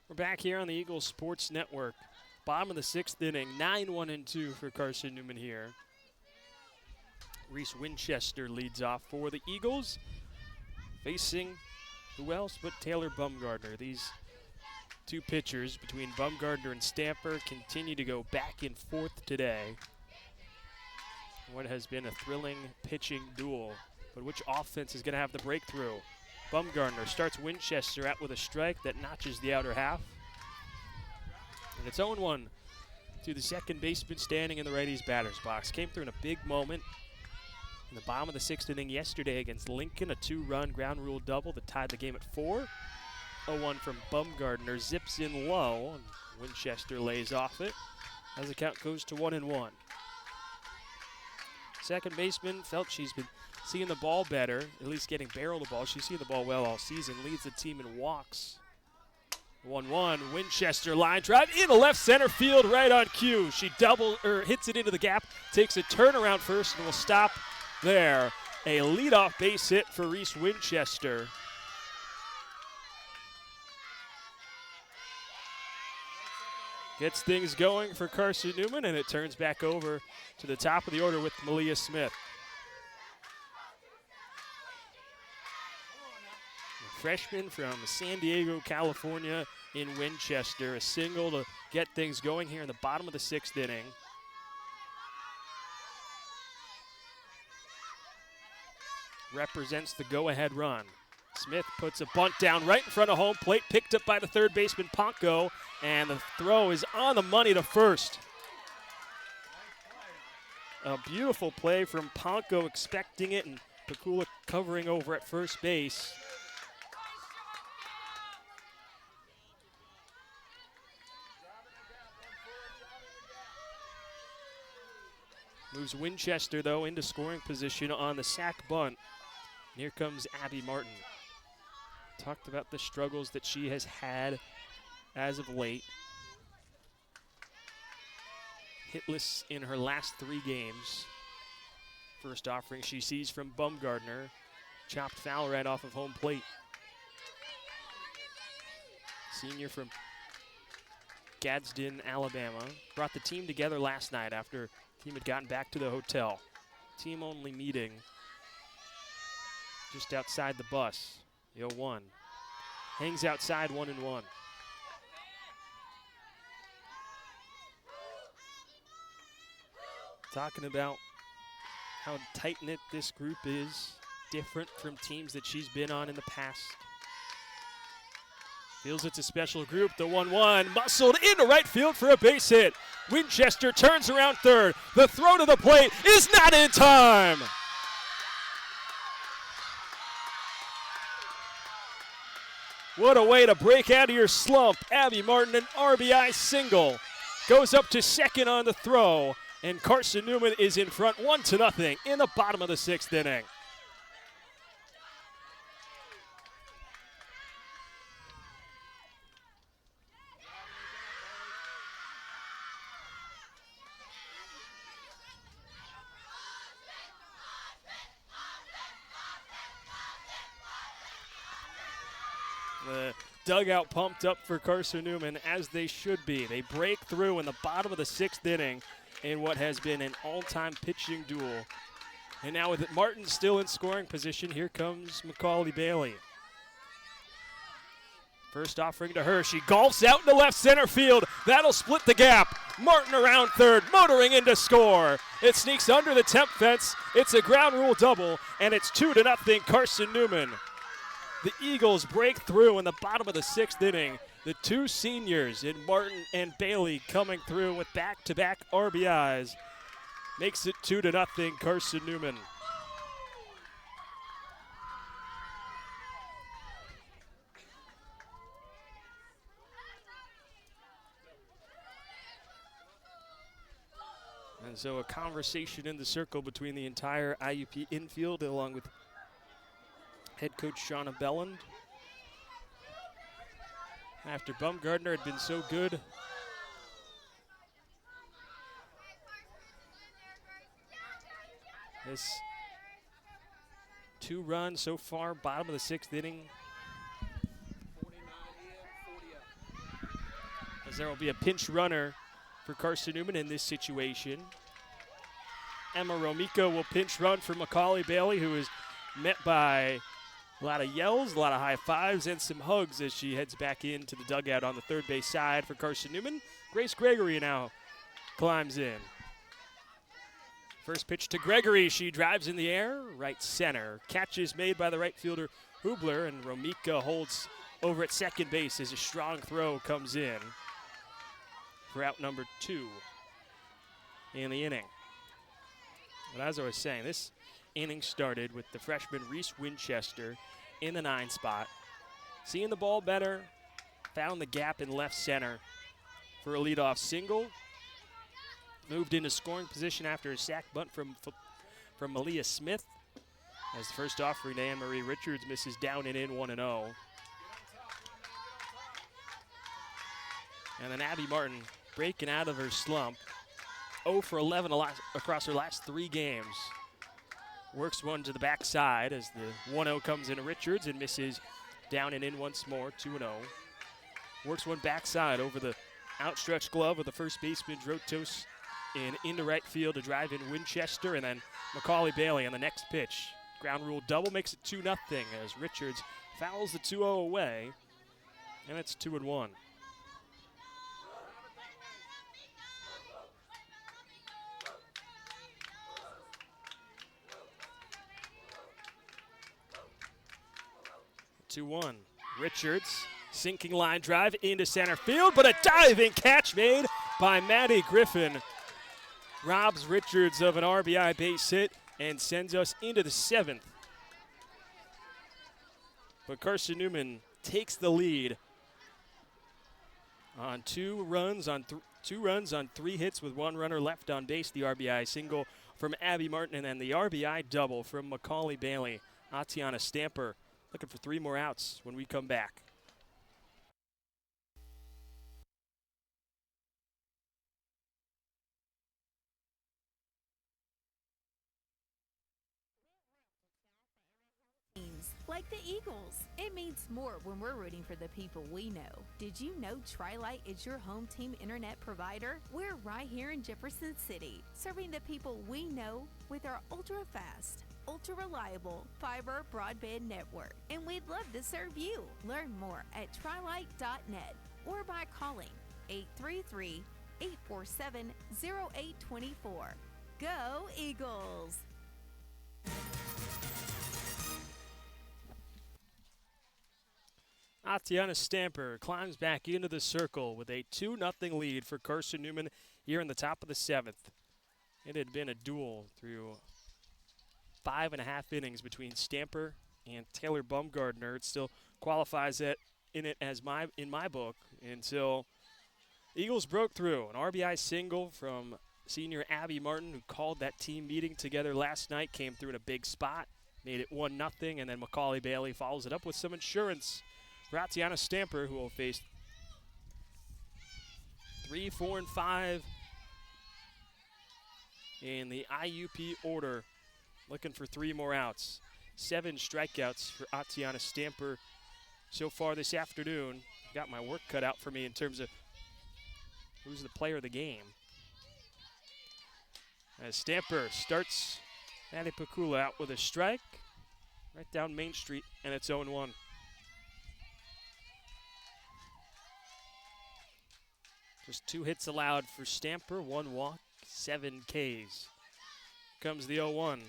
We're back here on the Eagles Sports Network. Bottom of the 6th inning, 9-1-2 for Carson-Newman here. Reese Winchester leads off for the Eagles, facing who else but Taylor Bumgardner. These two pitchers between Bumgardner and Stamper continue to go back and forth today. What has been a thrilling pitching duel, but which offense is going to have the breakthrough? Bumgardner starts Winchester out with a strike that notches the outer half. And it's 0-1 to the second baseman standing in the righty's batter's box. Came through in a big moment in the bottom of the 6th inning yesterday against Lincoln, a 2-run ground rule double that tied the game at 4. 0-1 from Bumgardner, zips in low, and Winchester lays off it as the count goes to 1-1. Second baseman felt she's been seeing the ball better, at least getting barrel the ball. She's seen the ball well all season, leads the team in walks. 1-1, Winchester line drive into left center field right on cue. She hits it into the gap, takes a turnaround first, and will stop there. A leadoff base hit for Reese Winchester. Gets things going for Carson-Newman, and it turns back over to the top of the order with Malia Smith. A freshman from San Diego, California in Winchester. A single to get things going here in the bottom of the 6th inning. Represents the go-ahead run. Smith puts a bunt down right in front of home plate, picked up by the third baseman, Ponko, and the throw is on the money to first. A beautiful play from Ponko, expecting it, and Pakula covering over at first base. Moves Winchester, though, into scoring position on the sac bunt. And here comes Abby Martin. Talked about the struggles that she has had as of late. Hitless in her last 3 games. First offering she sees from Bumgardner. Chopped foul right off of home plate. Senior from Gadsden, Alabama. Brought the team together last night after the team had gotten back to the hotel. Team-only meeting just outside the bus. The 0-1. Hangs outside 1-1. Talking about how tight-knit this group is, different from teams that she's been on in the past. Feels it's a special group. The 1-1 muscled into right field for a base hit. Winchester turns around third. The throw to the plate is not in time. What a way to break out of your slump. Abby Martin, an RBI single. Goes up to second on the throw, and Carson-Newman is in front 1-0 in the bottom of the 6th inning. The dugout pumped up for Carson-Newman, as they should be. They break through in the bottom of the 6th inning in what has been an all-time pitching duel. And now with Martin still in scoring position, here comes Macaulay Bailey. First offering to her. She golfs out into left center field. That'll split the gap. Martin around third, motoring in to score. It sneaks under the temp fence. It's a ground rule double, and it's 2-0 Carson-Newman. The Eagles break through in the bottom of the 6th inning. The two seniors in Martin and Bailey coming through with back-to-back RBIs. Makes it 2-0 Carson-Newman. And so a conversation in the circle between the entire IUP infield along with head coach Shauna Belland. After Baumgartner had been so good. This 2 runs so far, bottom of the 6th inning. As there will be a pinch runner for Carson-Newman in this situation. Emma Romico will pinch run for Macaulay Bailey, who is met by a lot of yells, a lot of high fives, and some hugs as she heads back into the dugout on the third base side for Carson-Newman. Grace Gregory now climbs in. First pitch to Gregory. She drives in the air, right center. Catch is made by the right fielder Hubler, and Romica holds over at second base as a strong throw comes in for out number 2 in the inning. But as I was saying, this inning started with the freshman Reese Winchester in the 9 spot. Seeing the ball better, found the gap in left center for a leadoff single. Moved into scoring position after a sac bunt from Malia Smith. As the first offering to Anne-Marie Richards misses down and in 1-0. And then Abby Martin breaking out of her slump. 0 for 11 across her last 3 games. Works one to the backside as the 1-0 comes into Richards and misses down and in once more, 2-0. Works one backside over the outstretched glove of the first baseman, Drotos, and into right field to drive in Winchester, and then Macaulay Bailey on the next pitch. Ground rule double makes it 2-0 as Richards fouls the 2-0 away, and it's 2-1. Richards, sinking line drive into center field, but a diving catch made by Maddie Griffin. Robs Richards of an RBI base hit and sends us into the 7th. But Carson-Newman takes the lead on 2 runs on 3 hits with 1 runner left on base. The RBI single from Abby Martin and then the RBI double from Macaulay Bailey. Atiana Stamper looking for 3 more outs when we come back. Like the Eagles. It means more when we're rooting for the people we know. Did you know Tri-Light is your home team internet provider? We're right here in Jefferson City, serving the people we know with our ultra-fast, ultra-reliable fiber broadband network. And we'd love to serve you. Learn more at trilight.net or by calling 833-847-0824. Go Eagles! Atiana Stamper climbs back into the circle with a 2-0 lead for Carson-Newman here in the top of the 7th. It had been a duel through 5.5 innings between Stamper and Taylor Baumgartner. It still qualifies in it as in my book until the Eagles broke through. An RBI single from senior Abby Martin, who called that team meeting together last night, came through in a big spot, made it 1-0, and then Macaulay Bailey follows it up with some insurance for Atiana Stamper, who will face 3, 4, and 5 in the IUP order, looking for 3 more outs. 7 strikeouts for Atiana Stamper so far this afternoon. Got my work cut out for me in terms of who's the player of the game. As Stamper starts Maddie Pakula out with a strike right down Main Street, and it's 0-1. Just 2 hits allowed for Stamper, 1 walk, 7 Ks. Comes the 0-1.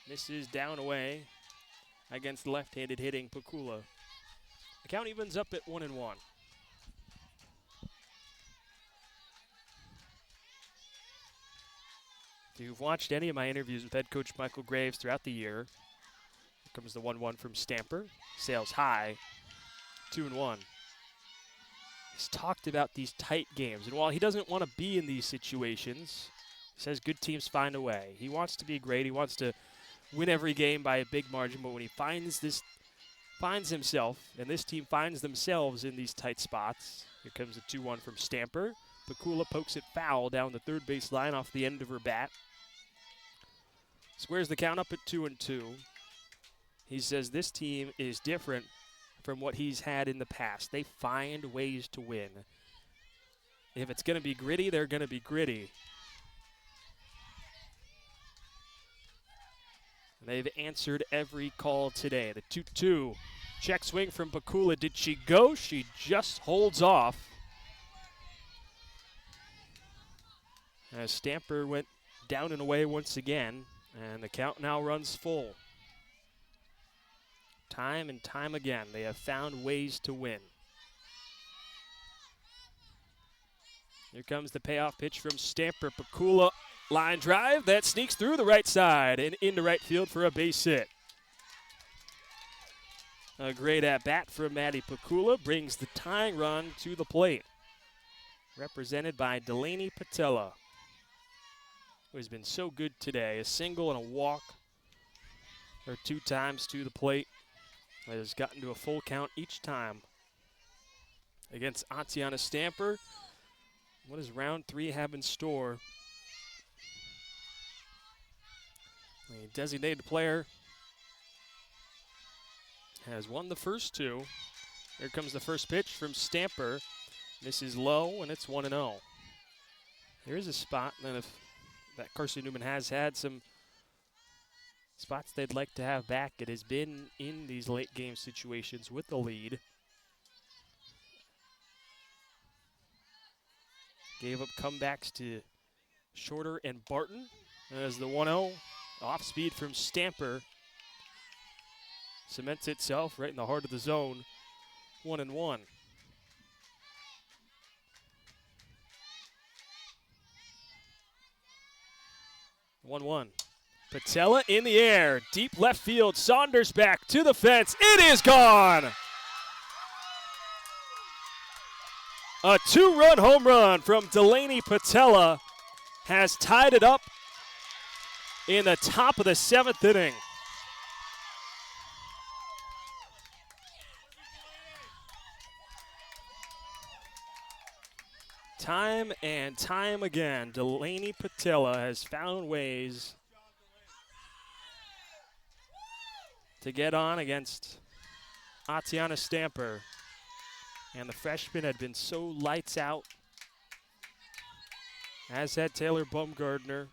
Misses down away against left-handed hitting Pakula. The count evens up at 1-1. If you've watched any of my interviews with head coach Michael Graves throughout the year, here comes the 1-1 from Stamper. Sails high, 2-1. He's talked about these tight games, and while he doesn't want to be in these situations, Says good teams find a way. He wants to be great. He wants to win every game by a big margin, but when he finds himself, and this team finds themselves in these tight spots, here comes a 2-1 from Stamper. Pakula pokes it foul down the third base line off the end of her bat. Squares the count up at 2-2. He says this team is different from what he's had in the past. They find ways to win. If it's going to be gritty, they're going to be gritty. They've answered every call today. The 2-2 check swing from Pakula. Did she go? She just holds off. As Stamper went down and away once again, and the count now runs full. Time and time again, they have found ways to win. Here comes the payoff pitch from Stamper. Pakula, line drive that sneaks through the right side and into right field for a base hit. A great at-bat from Maddie Pakula brings the tying run to the plate. Represented by Delaney Patella, who has been so good today. A single and a walk, or 2 times to the plate. Has gotten to a full count each time. Against Atiana Stamper, what does round 3 have in store? The designated player has won the first 2. Here comes the first pitch from Stamper. This is low, and it's 1-0. There is a spot that Carson-Newman has had some spots they'd like to have back. It has been in these late game situations with the lead. Gave up comebacks to Shorter and Barton. As the 1-0 off speed from Stamper cements itself right in the heart of the zone. 1-1. Patella in the air, deep left field. Saunders back to the fence. It is gone. A 2-run home run from Delaney Patella has tied it up in the top of the 7th inning. Time and time again, Delaney Patella has found ways to get on against Atiana Stamper. And the freshman had been so lights out, as had Taylor Baumgardner.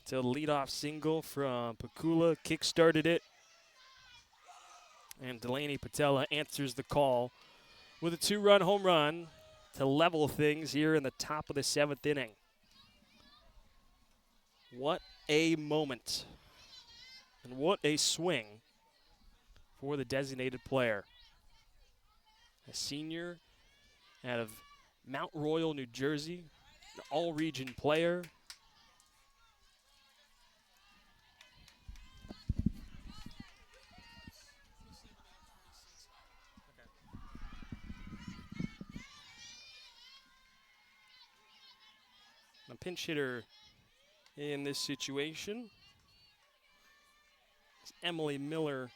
Till the leadoff single from Pakula kick-started it. And Delaney Patella answers the call with a 2-run home run to level things here in the top of the 7th inning. What a moment. And what a swing for the designated player. A senior out of Mount Royal, New Jersey, an all-region player. A pinch hitter in this situation. Emily Miller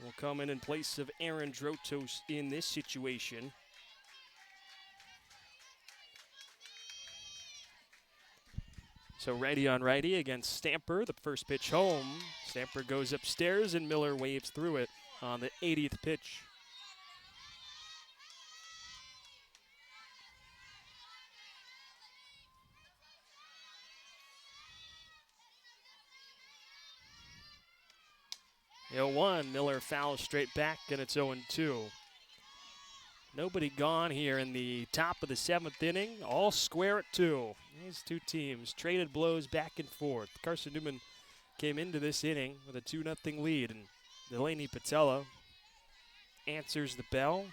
will come in place of Aaron Drotos in this situation. So righty on righty against Stamper. The first pitch home. Stamper goes upstairs and Miller waves through it on the 80th pitch. The 0-1, Miller fouls straight back, and it's 0-2. Nobody gone here in the top of the 7th inning. All square at 2. These two teams traded blows back and forth. Carson-Newman came into this inning with a 2-0 lead, and Delaney Patella answers the bell.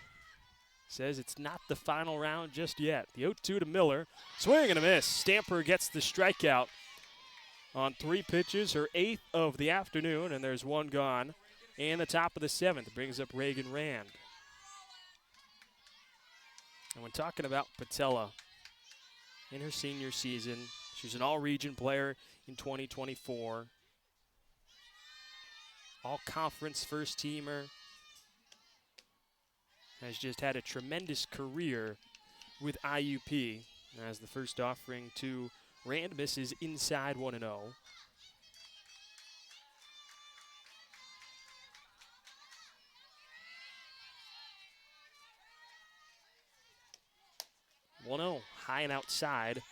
Says it's not the final round just yet. The 0-2 to Miller. Swing and a miss. Stamper gets the strikeout on 3 pitches, her 8th of the afternoon, and there's one gone. And the top of the 7th brings up Reagan Rand. And when talking about Patella, in her senior season, she's an all-region player in 2024. All-conference first-teamer. Has just had a tremendous career with IUP as the first offering to Rand misses inside 1-0. High and outside.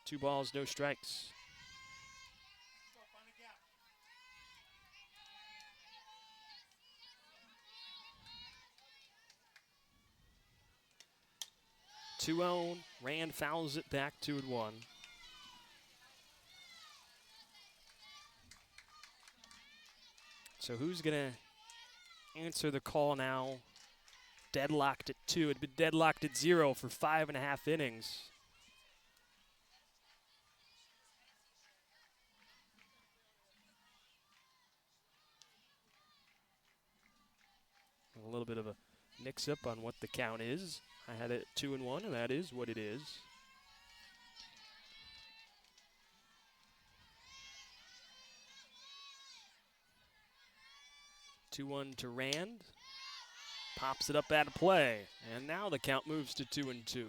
2 balls, no strikes. Two-0. Rand fouls it back 2-1. So who's going to answer the call now? Deadlocked at 2. It had been deadlocked at 0 for 5.5 innings. A little bit of a mix-up on what the count is. I had it 2-1, and that is what it is. 2-1 to Rand. Pops it up out of play. And now the count moves to 2-2.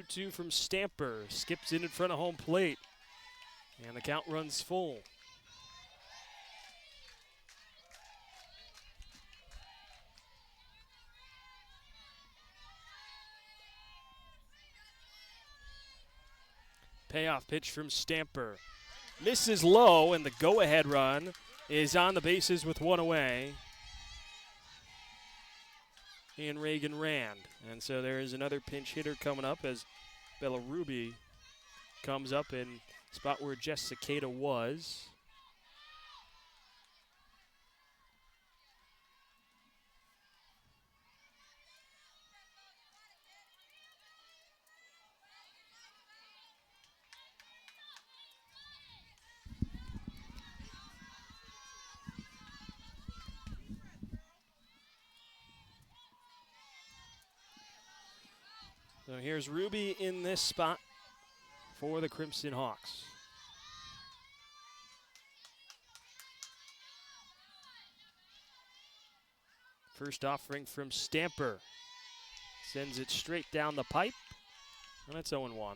Two from Stamper. Skips in front of home plate. And the count runs full. Payoff pitch from Stamper. Misses low, and the go-ahead run is on the bases with 1 away. And Reagan Rand. And so there is another pinch hitter coming up as Bella Ruby comes up in spot where Jess Cicada was. So here's Ruby in this spot for the Crimson Hawks. First offering from Stamper. Sends it straight down the pipe, and it's 0-1.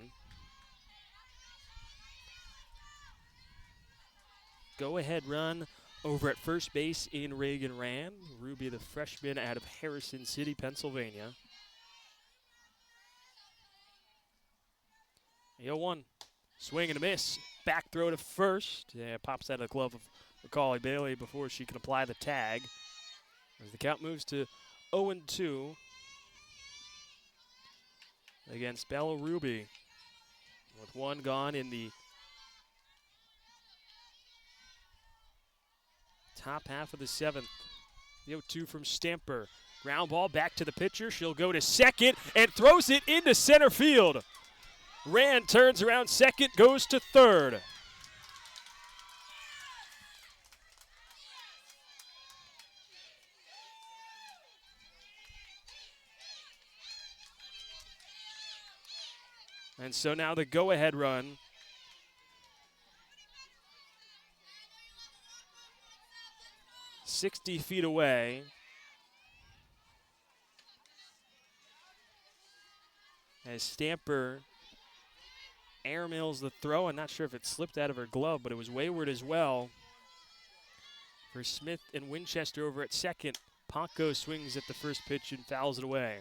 Go-ahead run over at first base in Reagan Rand. Ruby, the freshman out of Harrison City, Pennsylvania. 0-1. Swing and a miss. Back throw to first. Yeah, pops out of the glove of Macaulay Bailey before she can apply the tag. As the count moves to 0-2 against Bella Ruby. With 1 gone in the top half of the 7th. The 0-2 from Stamper. Ground ball back to the pitcher. She'll go to second and throws it into center field. Rand turns around second, goes to third. And so now the go-ahead run. "60 feet away. As Stamper airmails the throw. I'm not sure if it slipped out of her glove, but it was wayward as well. For Smith and Winchester over at second. Ponko swings at the first pitch and fouls it away.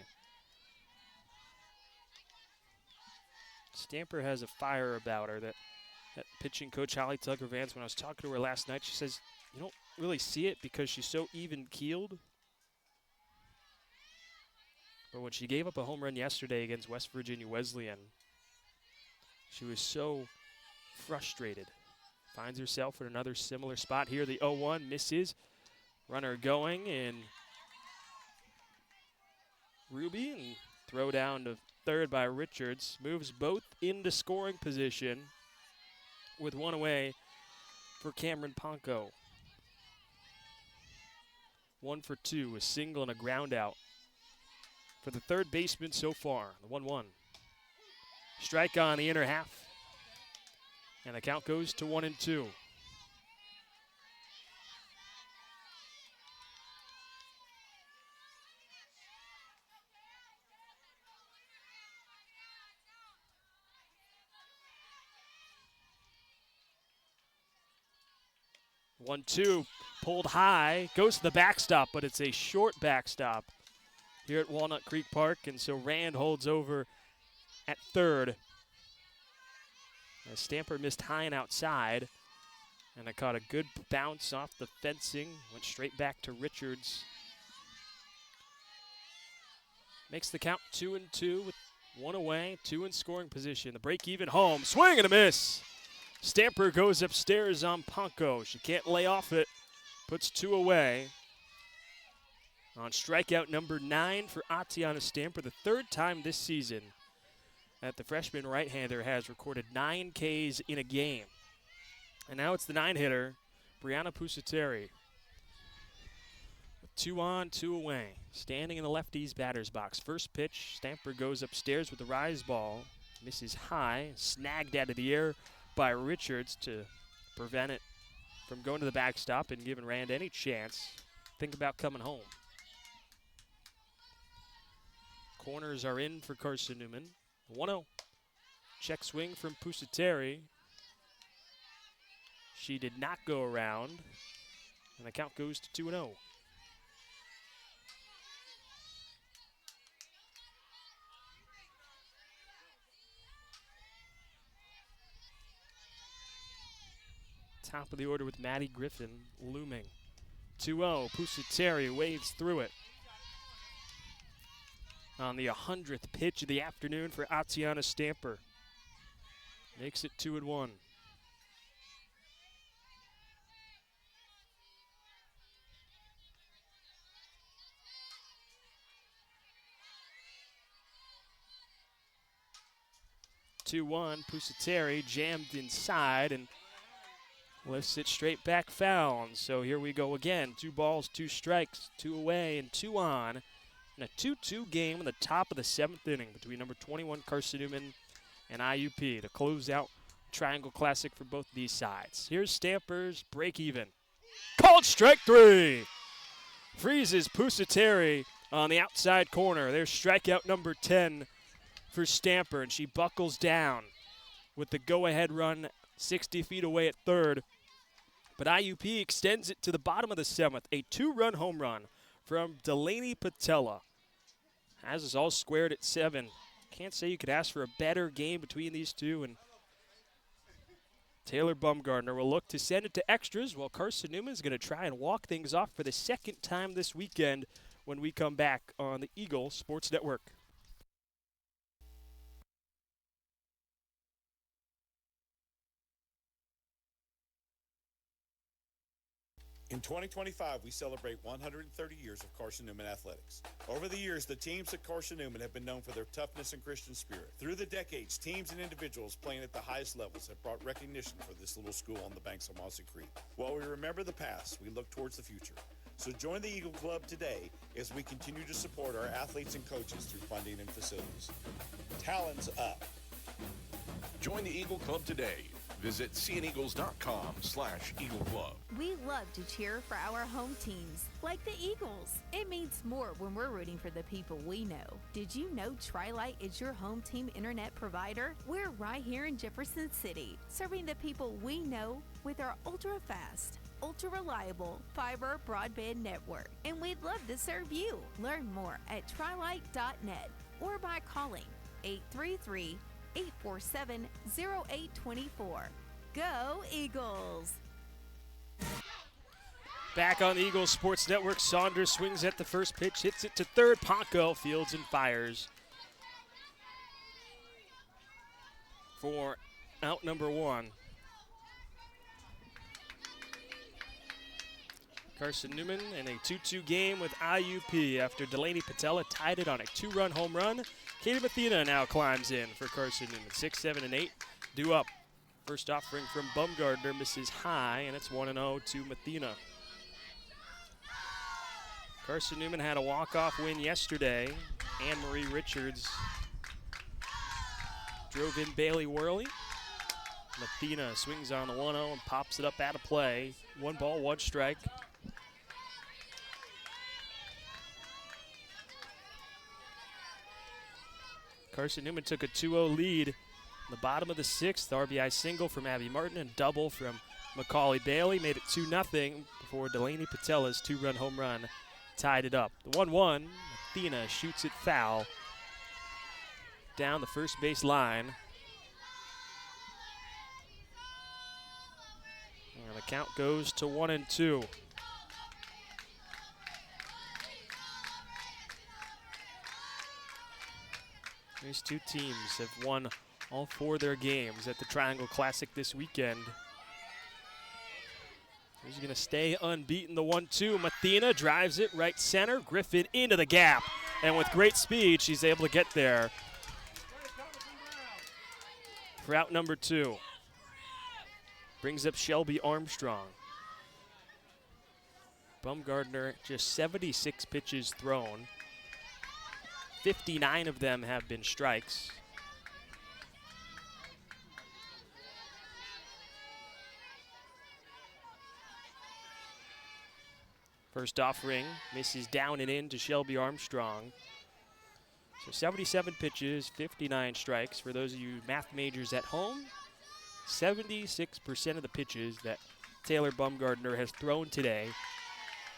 Stamper has a fire about her that pitching coach Holly Tucker Vance, when I was talking to her last night, she says you don't really see it because she's so even-keeled. But when she gave up a home run yesterday against West Virginia Wesleyan, she was so frustrated. Finds herself in another similar spot here. The 0-1 misses. Runner going, and Ruby, and throw down to third by Richards. Moves both into scoring position with one away for Cameron Ponko. 1 for 2, a single and a ground out for the third baseman so far, the 1-1. Strike on the inner half, and the count goes to 1-2. One-two, pulled high, goes to the backstop, but it's a short backstop here at Walnut Creek Park, and so Rand holds over at third. As Stamper missed high and outside, and I caught a good bounce off the fencing, went straight back to Richards. Makes the count 2-2 with one away, 2 in scoring position. The break even home, swing and a miss. Stamper goes upstairs on Ponko. She can't lay off it, puts 2 away. On strikeout number 9 for Atiana Stamper, the third time this season that the freshman right-hander has recorded 9 Ks in a game. And now it's the 9-hitter, Brianna Pusateri. 2 on, 2 away. Standing in the lefty's batter's box. First pitch, Stamper goes upstairs with the rise ball. Misses high, snagged out of the air by Richards to prevent it from going to the backstop and giving Rand any chance. Think about coming home. Corners are in for Carson-Newman. 1-0. Check swing from Pusateri. She did not go around, and the count goes to 2-0. Top of the order with Maddie Griffin looming. 2-0, Pusateri waves through it. On the 100th pitch of the afternoon for Atiana Stamper. Makes it 2-1. Pusateri jammed inside and lifts it straight back foul. And so here we go again. 2 balls, 2 strikes, 2 away and 2 on. And a 2-2 game in the top of the 7th inning between number 21 Carson-Newman and IUP to close out Triangle Classic for both these sides. Here's Stamper's break even. Called strike 3. Freezes Pusateri on the outside corner. There's strikeout number 10 for Stamper, and she buckles down with the go-ahead run 60 feet away at third. But IUP extends it to the bottom of the 7th. A 2-run home run from Delaney Patella has us all squared at 7. Can't say you could ask for a better game between these two. And Taylor Bumgardner will look to send it to extras, while Carson-Newman is going to try and walk things off for the second time this weekend when we come back on the Eagle Sports Network. In 2025, we celebrate 130 years of Carson-Newman athletics. Over the years, the teams at Carson-Newman have been known for their toughness and Christian spirit. Through the decades, teams and individuals playing at the highest levels have brought recognition for this little school on the banks of Mossy Creek. While we remember the past, we look towards the future. So join the Eagle Club today as we continue to support our athletes and coaches through funding and facilities. Talons up. Join the Eagle Club today. Visit cneagles.com/Eagle Club. We love to cheer for our home teams, like the Eagles. It means more when we're rooting for the people we know. Did you know Tri-Light is your home team internet provider? We're right here in Jefferson City, serving the people we know with our ultra-fast, ultra-reliable fiber broadband network. And we'd love to serve you. Learn more at trilight.net or by calling 833-847-0824. Go Eagles! Back on the Eagles Sports Network, Saunders swings at the first pitch, hits it to third. Ponko fields and fires for out number 1. Carson-Newman in a 2-2 game with IUP after Delaney Patella tied it on a 2-run home run. Katie Mathena now climbs in for Carson-Newman. 6, 7, and 8 due up. First offering from Bumgardner misses high, and it's 1-0 to Mathena. Carson-Newman had a walk-off win yesterday. Anne-Marie Richards drove in Bailey Worley. Mathena swings on the 1-0 and pops it up out of play. 1 ball, 1 strike. Carson-Newman took a 2-0 lead in the bottom of the 6th. RBI single from Abby Martin and double from Macaulay Bailey made it 2-0 before Delaney Patella's 2-run home run tied it up. The 1-1, Mathena shoots it foul down the first base line. And the count goes to 1-2. These two teams have won all 4 of their games at the Triangle Classic this weekend. Who's going to stay unbeaten? The 1-2. Mathena drives it right center. Griffin into the gap. And with great speed, she's able to get there for out number 2. Brings up Shelby Armstrong. Bumgardner just 76 pitches thrown. 59 of them have been strikes. First offering misses down and in to Shelby Armstrong. So 77 pitches, 59 strikes. For those of you math majors at home, 76% of the pitches that Taylor Bumgardner has thrown today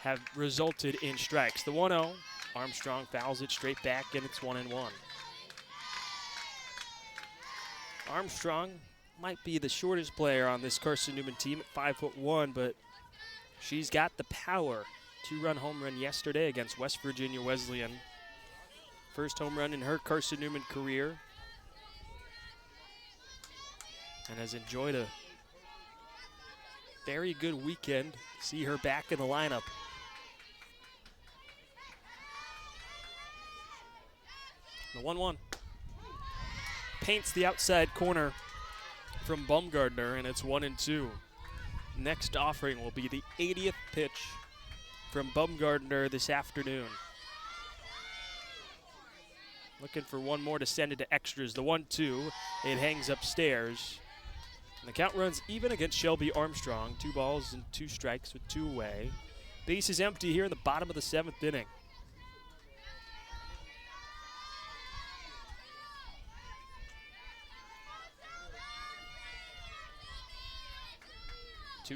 have resulted in strikes. The 1-0, Armstrong fouls it straight back, and it's 1-1. Armstrong might be the shortest player on this Carson-Newman team at 5'1", but she's got the power. 2-run home run yesterday against West Virginia Wesleyan. First home run in her Carson-Newman career. And has enjoyed a very good weekend. See her back in the lineup. The 1-1 paints the outside corner from Bumgardner, and it's 1-2. Next offering will be the 80th pitch from Bumgardner this afternoon. Looking for one more to send into extras. The 1-2, it hangs upstairs. And the count runs even against Shelby Armstrong. 2 balls and 2 strikes with 2 away. Base is empty here in the bottom of the 7th inning.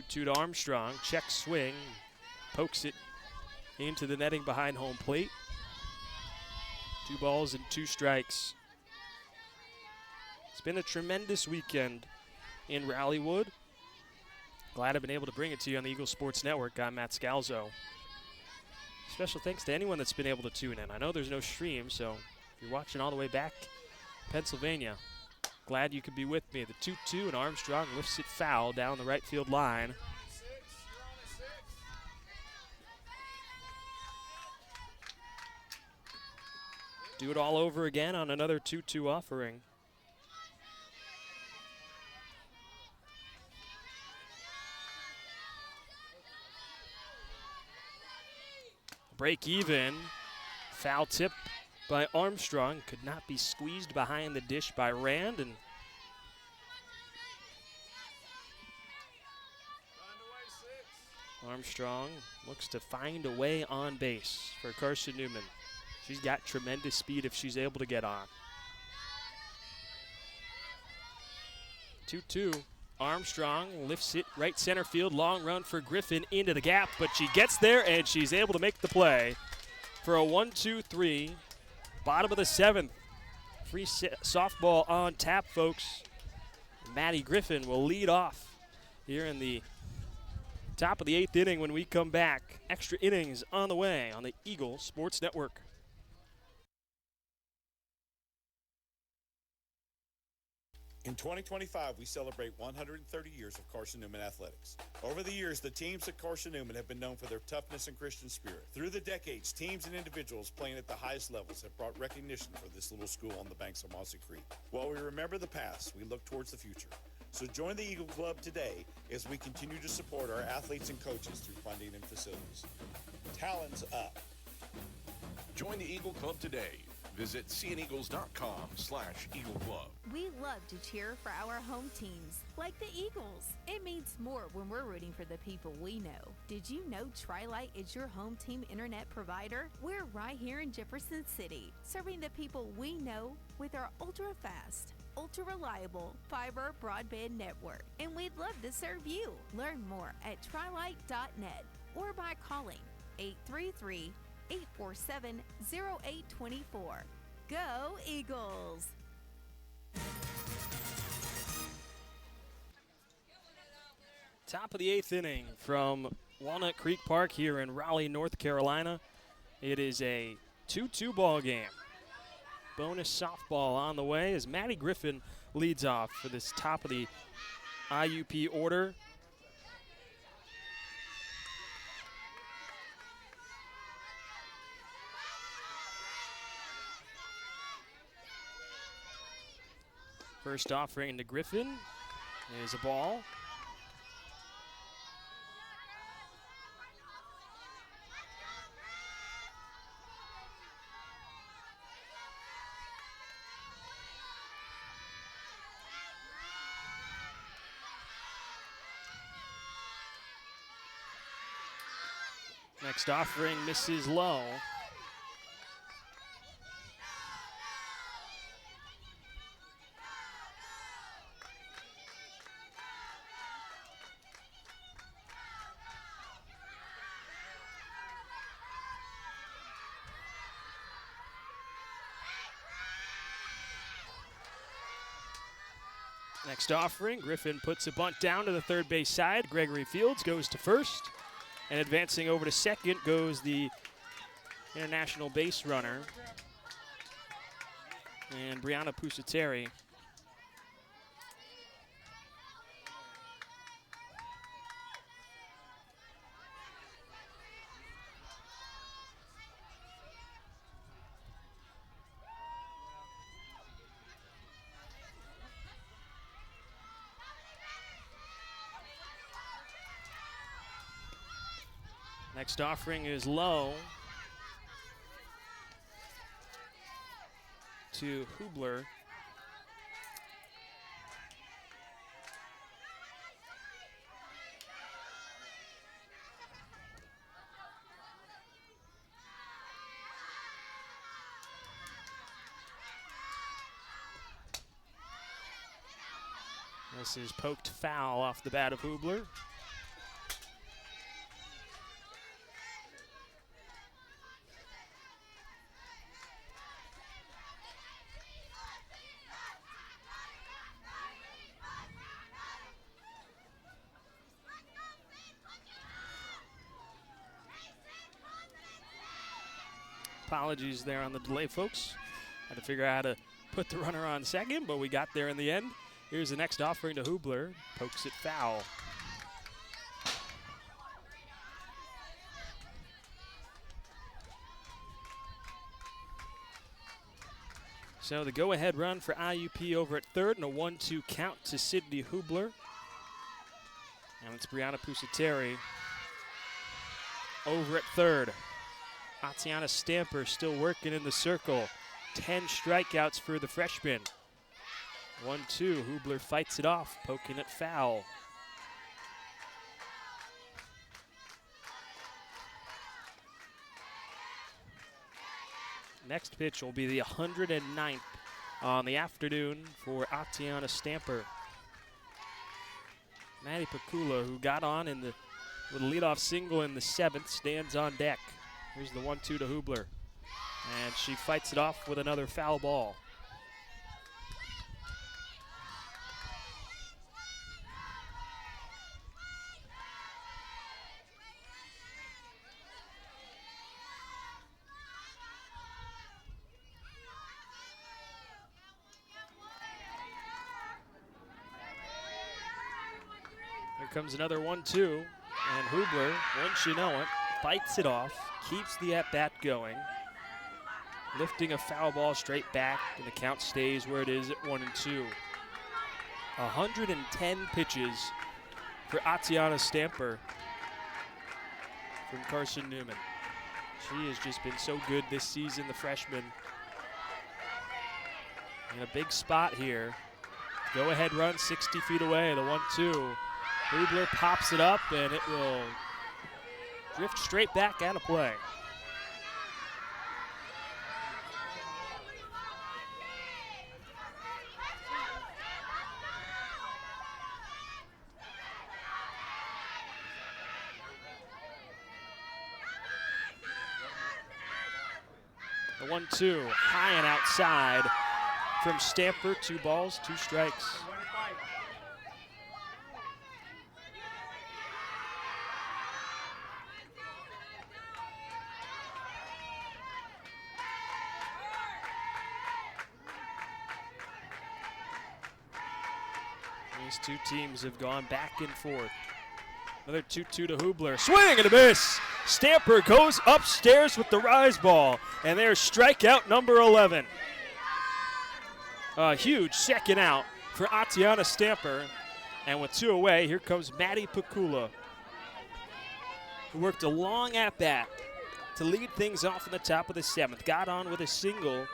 Two to Armstrong, check swing, pokes it into the netting behind home plate. 2 balls and 2 strikes. It's been a tremendous weekend in Rallywood. Glad I've been able to bring it to you on the Eagle Sports Network. I'm Matt Scalzo. Special thanks to anyone that's been able to tune in. I know there's no stream, so if you're watching all the way back Pennsylvania, glad you could be with me. The 2-2, and Armstrong lifts it foul down the right field line. Do it all over again on another 2-2 offering. Break even. Foul tip by Armstrong. Could not be squeezed behind the dish by Rand. And Armstrong looks to find a way on base for Carson-Newman. She's got tremendous speed if she's able to get on. 2-2. Armstrong lifts it right center field. Long run for Griffin into the gap, but she gets there and she's able to make the play for a 1-2-3. Bottom of the 7th. Free softball on tap, folks. Maddie Griffin will lead off here in the top of the 8th inning when we come back. Extra innings on the way on the Eagle Sports Network. In 2025, we celebrate 130 years of Carson-Newman athletics. Over the years, the teams at Carson-Newman have been known for their toughness and Christian spirit. Through the decades, teams and individuals playing at the highest levels have brought recognition for this little school on the banks of Mossy Creek. While we remember the past, we look towards the future. So join the Eagle Club today as we continue to support our athletes and coaches through funding and facilities. Talons up. Join the Eagle Club today. Visit cneagles.com/Eagle Club. We love to cheer for our home teams, like the Eagles. It means more when we're rooting for the people we know. Did you know Tri-Light is your home team internet provider? We're right here in Jefferson City, serving the people we know with our ultra-fast, ultra-reliable fiber broadband network. And we'd love to serve you. Learn more at trilight.net or by calling 833-847-0824. Go Eagles! Top of the 8th inning from Walnut Creek Park here in Raleigh, North Carolina. It is a 2-2 ball game. Bonus softball on the way as Maddie Griffin leads off for this top of the IUP order. First offering to Griffin is a ball. Next offering misses low. Next offering, Griffin puts a bunt down to the third base side. Gregory Fields goes to first. And advancing over to second goes the international base runner. And Brianna Pusateri. Next offering is low to Hubler. This is poked foul off the bat of Hubler. Apologies there on the delay, folks. Had to figure out how to put the runner on second, but we got there in the end. Here's the next offering to Hubler. Pokes it foul. So the go-ahead run for IUP over at third and a 1-2 count to Sydney Hubler. And it's Brianna Pusateri over at third. Tatiana Stamper still working in the circle. 10 strikeouts for the freshman. 1-2, Hubler fights it off, poking it foul. Next pitch will be the 109th on the afternoon for Tatiana Stamper. Maddie Pakula, who got on in the with a leadoff single in the 7th, stands on deck. Here's the 1-2 to Hubler. And she fights it off with another foul ball. comes another 1-2, and Hubler, once you know it, fights it off, keeps the at-bat going, lifting a foul ball straight back, and the count stays where it is at 1-2. 110 pitches for Atiana Stamper from Carson-Newman. She has just been so good this season, the freshman. In a big spot here. Go-ahead run 60 feet away, the 1-2. Hubler pops it up, and it will drift straight back out of play. The 1-2, high and outside from Stamper. 2 balls, 2 strikes. These two teams have gone back and forth. Another 2-2 to Hubler. Swing and a miss. Stamper goes upstairs with the rise ball, and there's strikeout number 11. A huge second out for Atiana Stamper. And with 2 away, here comes Maddie Pakula, who worked a long at-bat to lead things off in the top of the 7th. Got on with a single.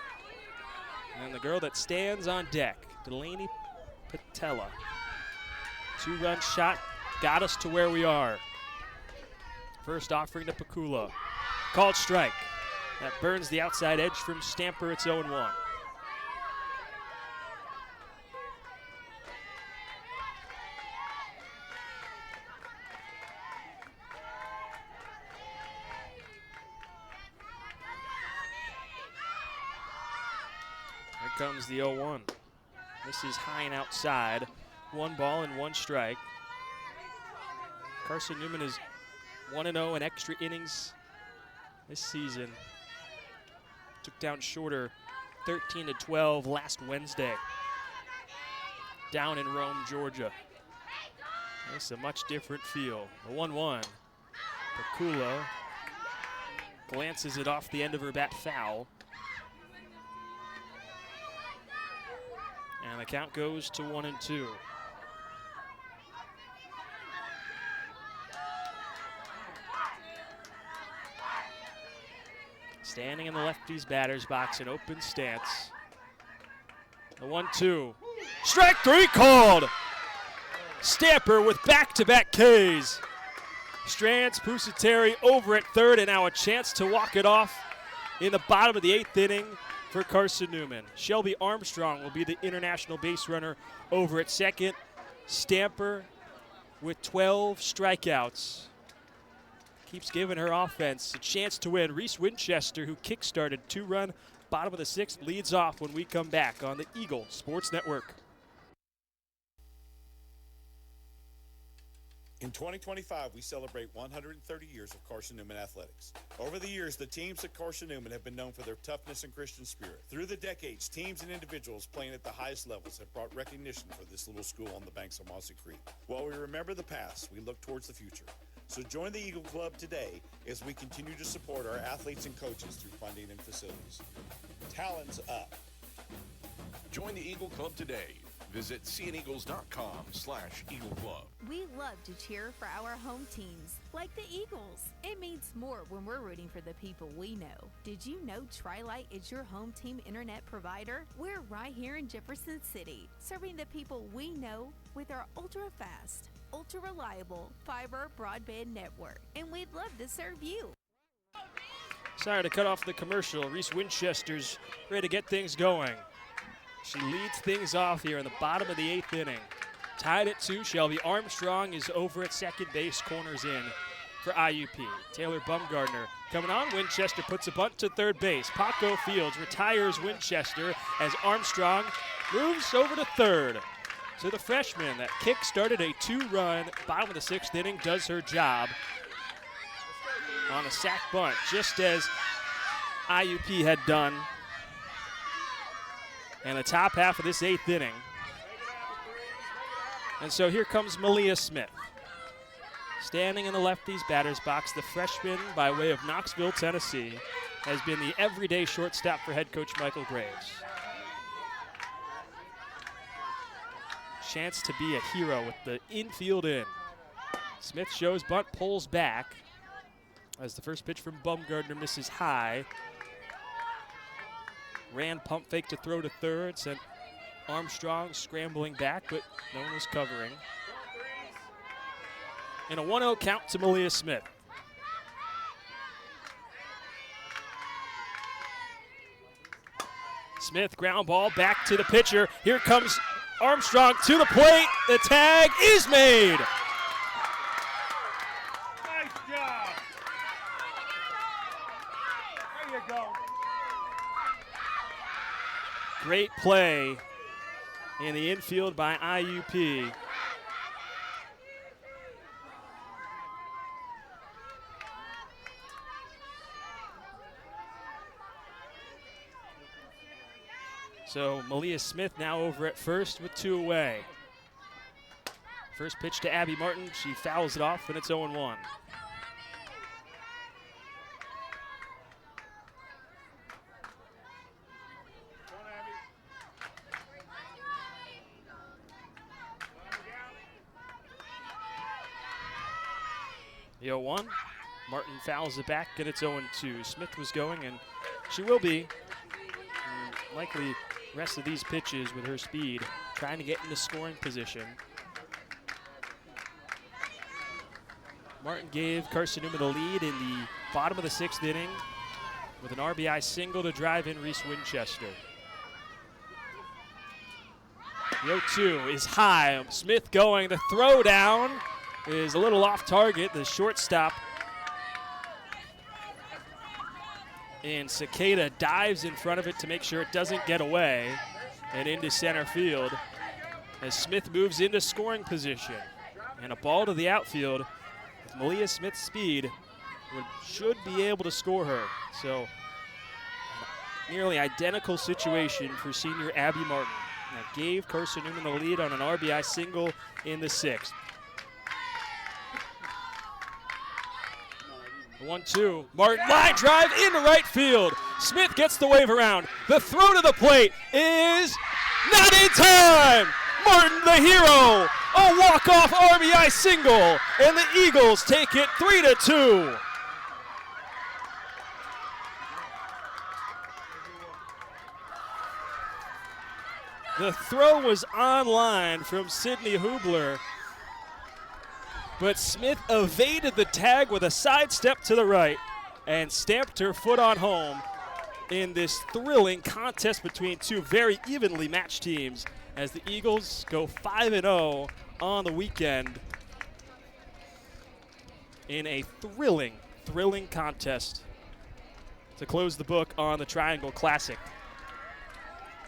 And the girl that stands on deck, Delaney Patella. 2-run shot got us to where we are. First offering to Pakula. Called strike. That burns the outside edge from Stamper. It's 0-1. Here comes the 0-1. This is high and outside. 1 ball and 1 strike. Carson-Newman is 1-0 in extra innings this season. Took down Shorter 13-12 last Wednesday down in Rome, Georgia. It's a much different feel. The 1-1. Pakula glances it off the end of her bat foul. And the count goes to 1-2. Standing in the lefty's batter's box in open stance. The 1-2. Strike 3 called. Stamper with back-to-back Ks. Strands, Pusateri over at third, and now a chance to walk it off in the bottom of the 8th inning for Carson-Newman. Shelby Armstrong will be the international base runner over at second. Stamper with 12 strikeouts keeps giving her offense a chance to win. Reese Winchester, who kick-started 2-run bottom of the 6th, leads off when we come back on the Eagle Sports Network. In 2025, we celebrate 130 years of Carson-Newman athletics. Over the years, the teams at Carson-Newman have been known for their toughness and Christian spirit. Through the decades, teams and individuals playing at the highest levels have brought recognition for this little school on the banks of Mossy Creek. While we remember the past, we look towards the future. So join the Eagle Club today as we continue to support our athletes and coaches through funding and facilities. Talons up. Join the Eagle Club today. Visit cneagles.com/Eagle Club. We love to cheer for our home teams, like the Eagles. It means more when we're rooting for the people we know. Did you know Tri-Lite is your home team internet provider? We're right here in Jefferson City, serving the people we know with our ultra-fast, ultra-reliable fiber broadband network. And we'd love to serve you. Sorry to cut off the commercial. Reese Winchester's ready to get things going. She leads things off here in the bottom of the 8th inning. Tied at 2. Shelby Armstrong is over at second base, corners in for IUP. Taylor Bumgardner coming on. Winchester puts a bunt to third base. Paco Fields retires Winchester as Armstrong moves over to third. So the freshman that kick-started a 2-run bottom of the 6th inning does her job on a sac bunt, just as IUP had done in the top half of this 8th inning. And so here comes Malia Smith. Standing in the lefties batter's box, the freshman by way of Knoxville, Tennessee, has been the everyday shortstop for head coach Michael Graves. Chance to be a hero with the infield in. Smith shows bunt, pulls back as the first pitch from Bumgardner misses high. Ran pump fake to throw to third, sent Armstrong scrambling back, but no one was covering. And a 1-0 count to Malia Smith. Smith ground ball back to the pitcher. Here comes Armstrong to the plate. The tag is made. Nice job. There you go. Great play in the infield by IUP. So Malia Smith now over at first with 2 away. First pitch to Abby Martin. She fouls it off, and it's 0-1. The 0-1. Martin fouls it back, and it's 0-2. Smith was going, and she will be. Likely rest of these pitches with her speed, trying to get into scoring position. Martin gave Carson-Newman the lead in the bottom of the 6th inning with an RBI single to drive in Reese Winchester. The 0-2 is high. Smith going. The throw down is a little off target. The shortstop and Cicada dives in front of it to make sure it doesn't get away and into center field as Smith moves into scoring position. And a ball to the outfield with Malia Smith's speed should be able to score her. So nearly identical situation for senior Abby Martin. That gave Carson-Newman the lead on an RBI single in the 6th. 1-2. Martin line drive into right field. Smith gets the wave around. The throw to the plate is not in time. Martin the hero. A walk-off RBI single, and the Eagles take it 3-2. The throw was on line from Sydney Hubler, but Smith evaded the tag with a sidestep to the right and stamped her foot on home in this thrilling contest between 2 very evenly matched teams as the Eagles go 5-0 on the weekend in a thrilling contest to close the book on the Triangle Classic.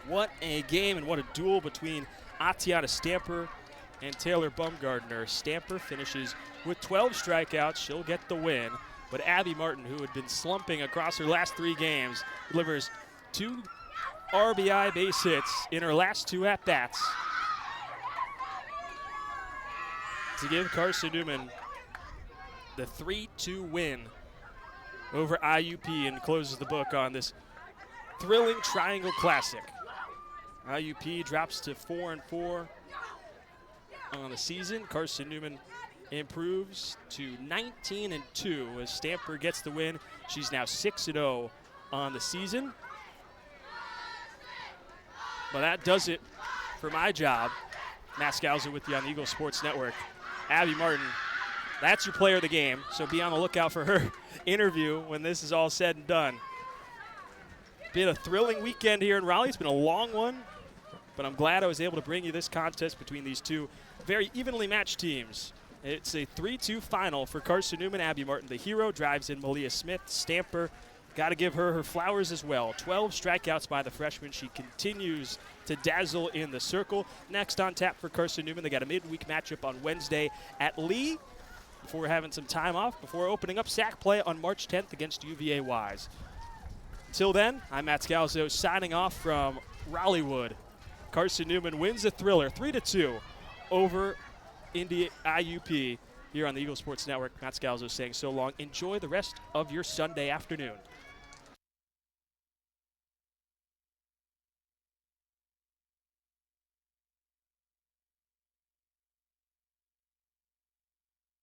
What a game and what a duel between Atiana Stamper and Taylor Bumgardner. Stamper finishes with 12 strikeouts. She'll get the win. But Abby Martin, who had been slumping across her last 3 games, delivers 2 RBI base hits in her last 2 at-bats to give Carson-Newman the 3-2 win over IUP and closes the book on this thrilling Triangle Classic. IUP drops to 4-4 on the season. Carson-Newman improves to 19-2 as Stamper gets the win. She's now 6-0 on the season. But that does it for my job. Matt Scalzo with you on the Eagle Sports Network. Abby Martin, that's your player of the game, so be on the lookout for her interview when this is all said and done. Been a thrilling weekend here in Raleigh. It's been a long one, but I'm glad I was able to bring you this contest between these 2 very evenly matched teams. It's a 3-2 final for Carson-Newman. Abby Martin, the hero, drives in Malia Smith. Stamper, got to give her flowers as well. 12 strikeouts by the freshman. She continues to dazzle in the circle. Next on tap for Carson-Newman, they got a midweek matchup on Wednesday at Lee before having some time off, before opening up SAC play on March 10th against UVA Wise. Until then, I'm Matt Scalzo signing off from Raleighwood. Carson-Newman wins a thriller 3-2 over IUP here on the Eagle Sports Network. Matt Scalzo saying so long. Enjoy the rest of your Sunday afternoon.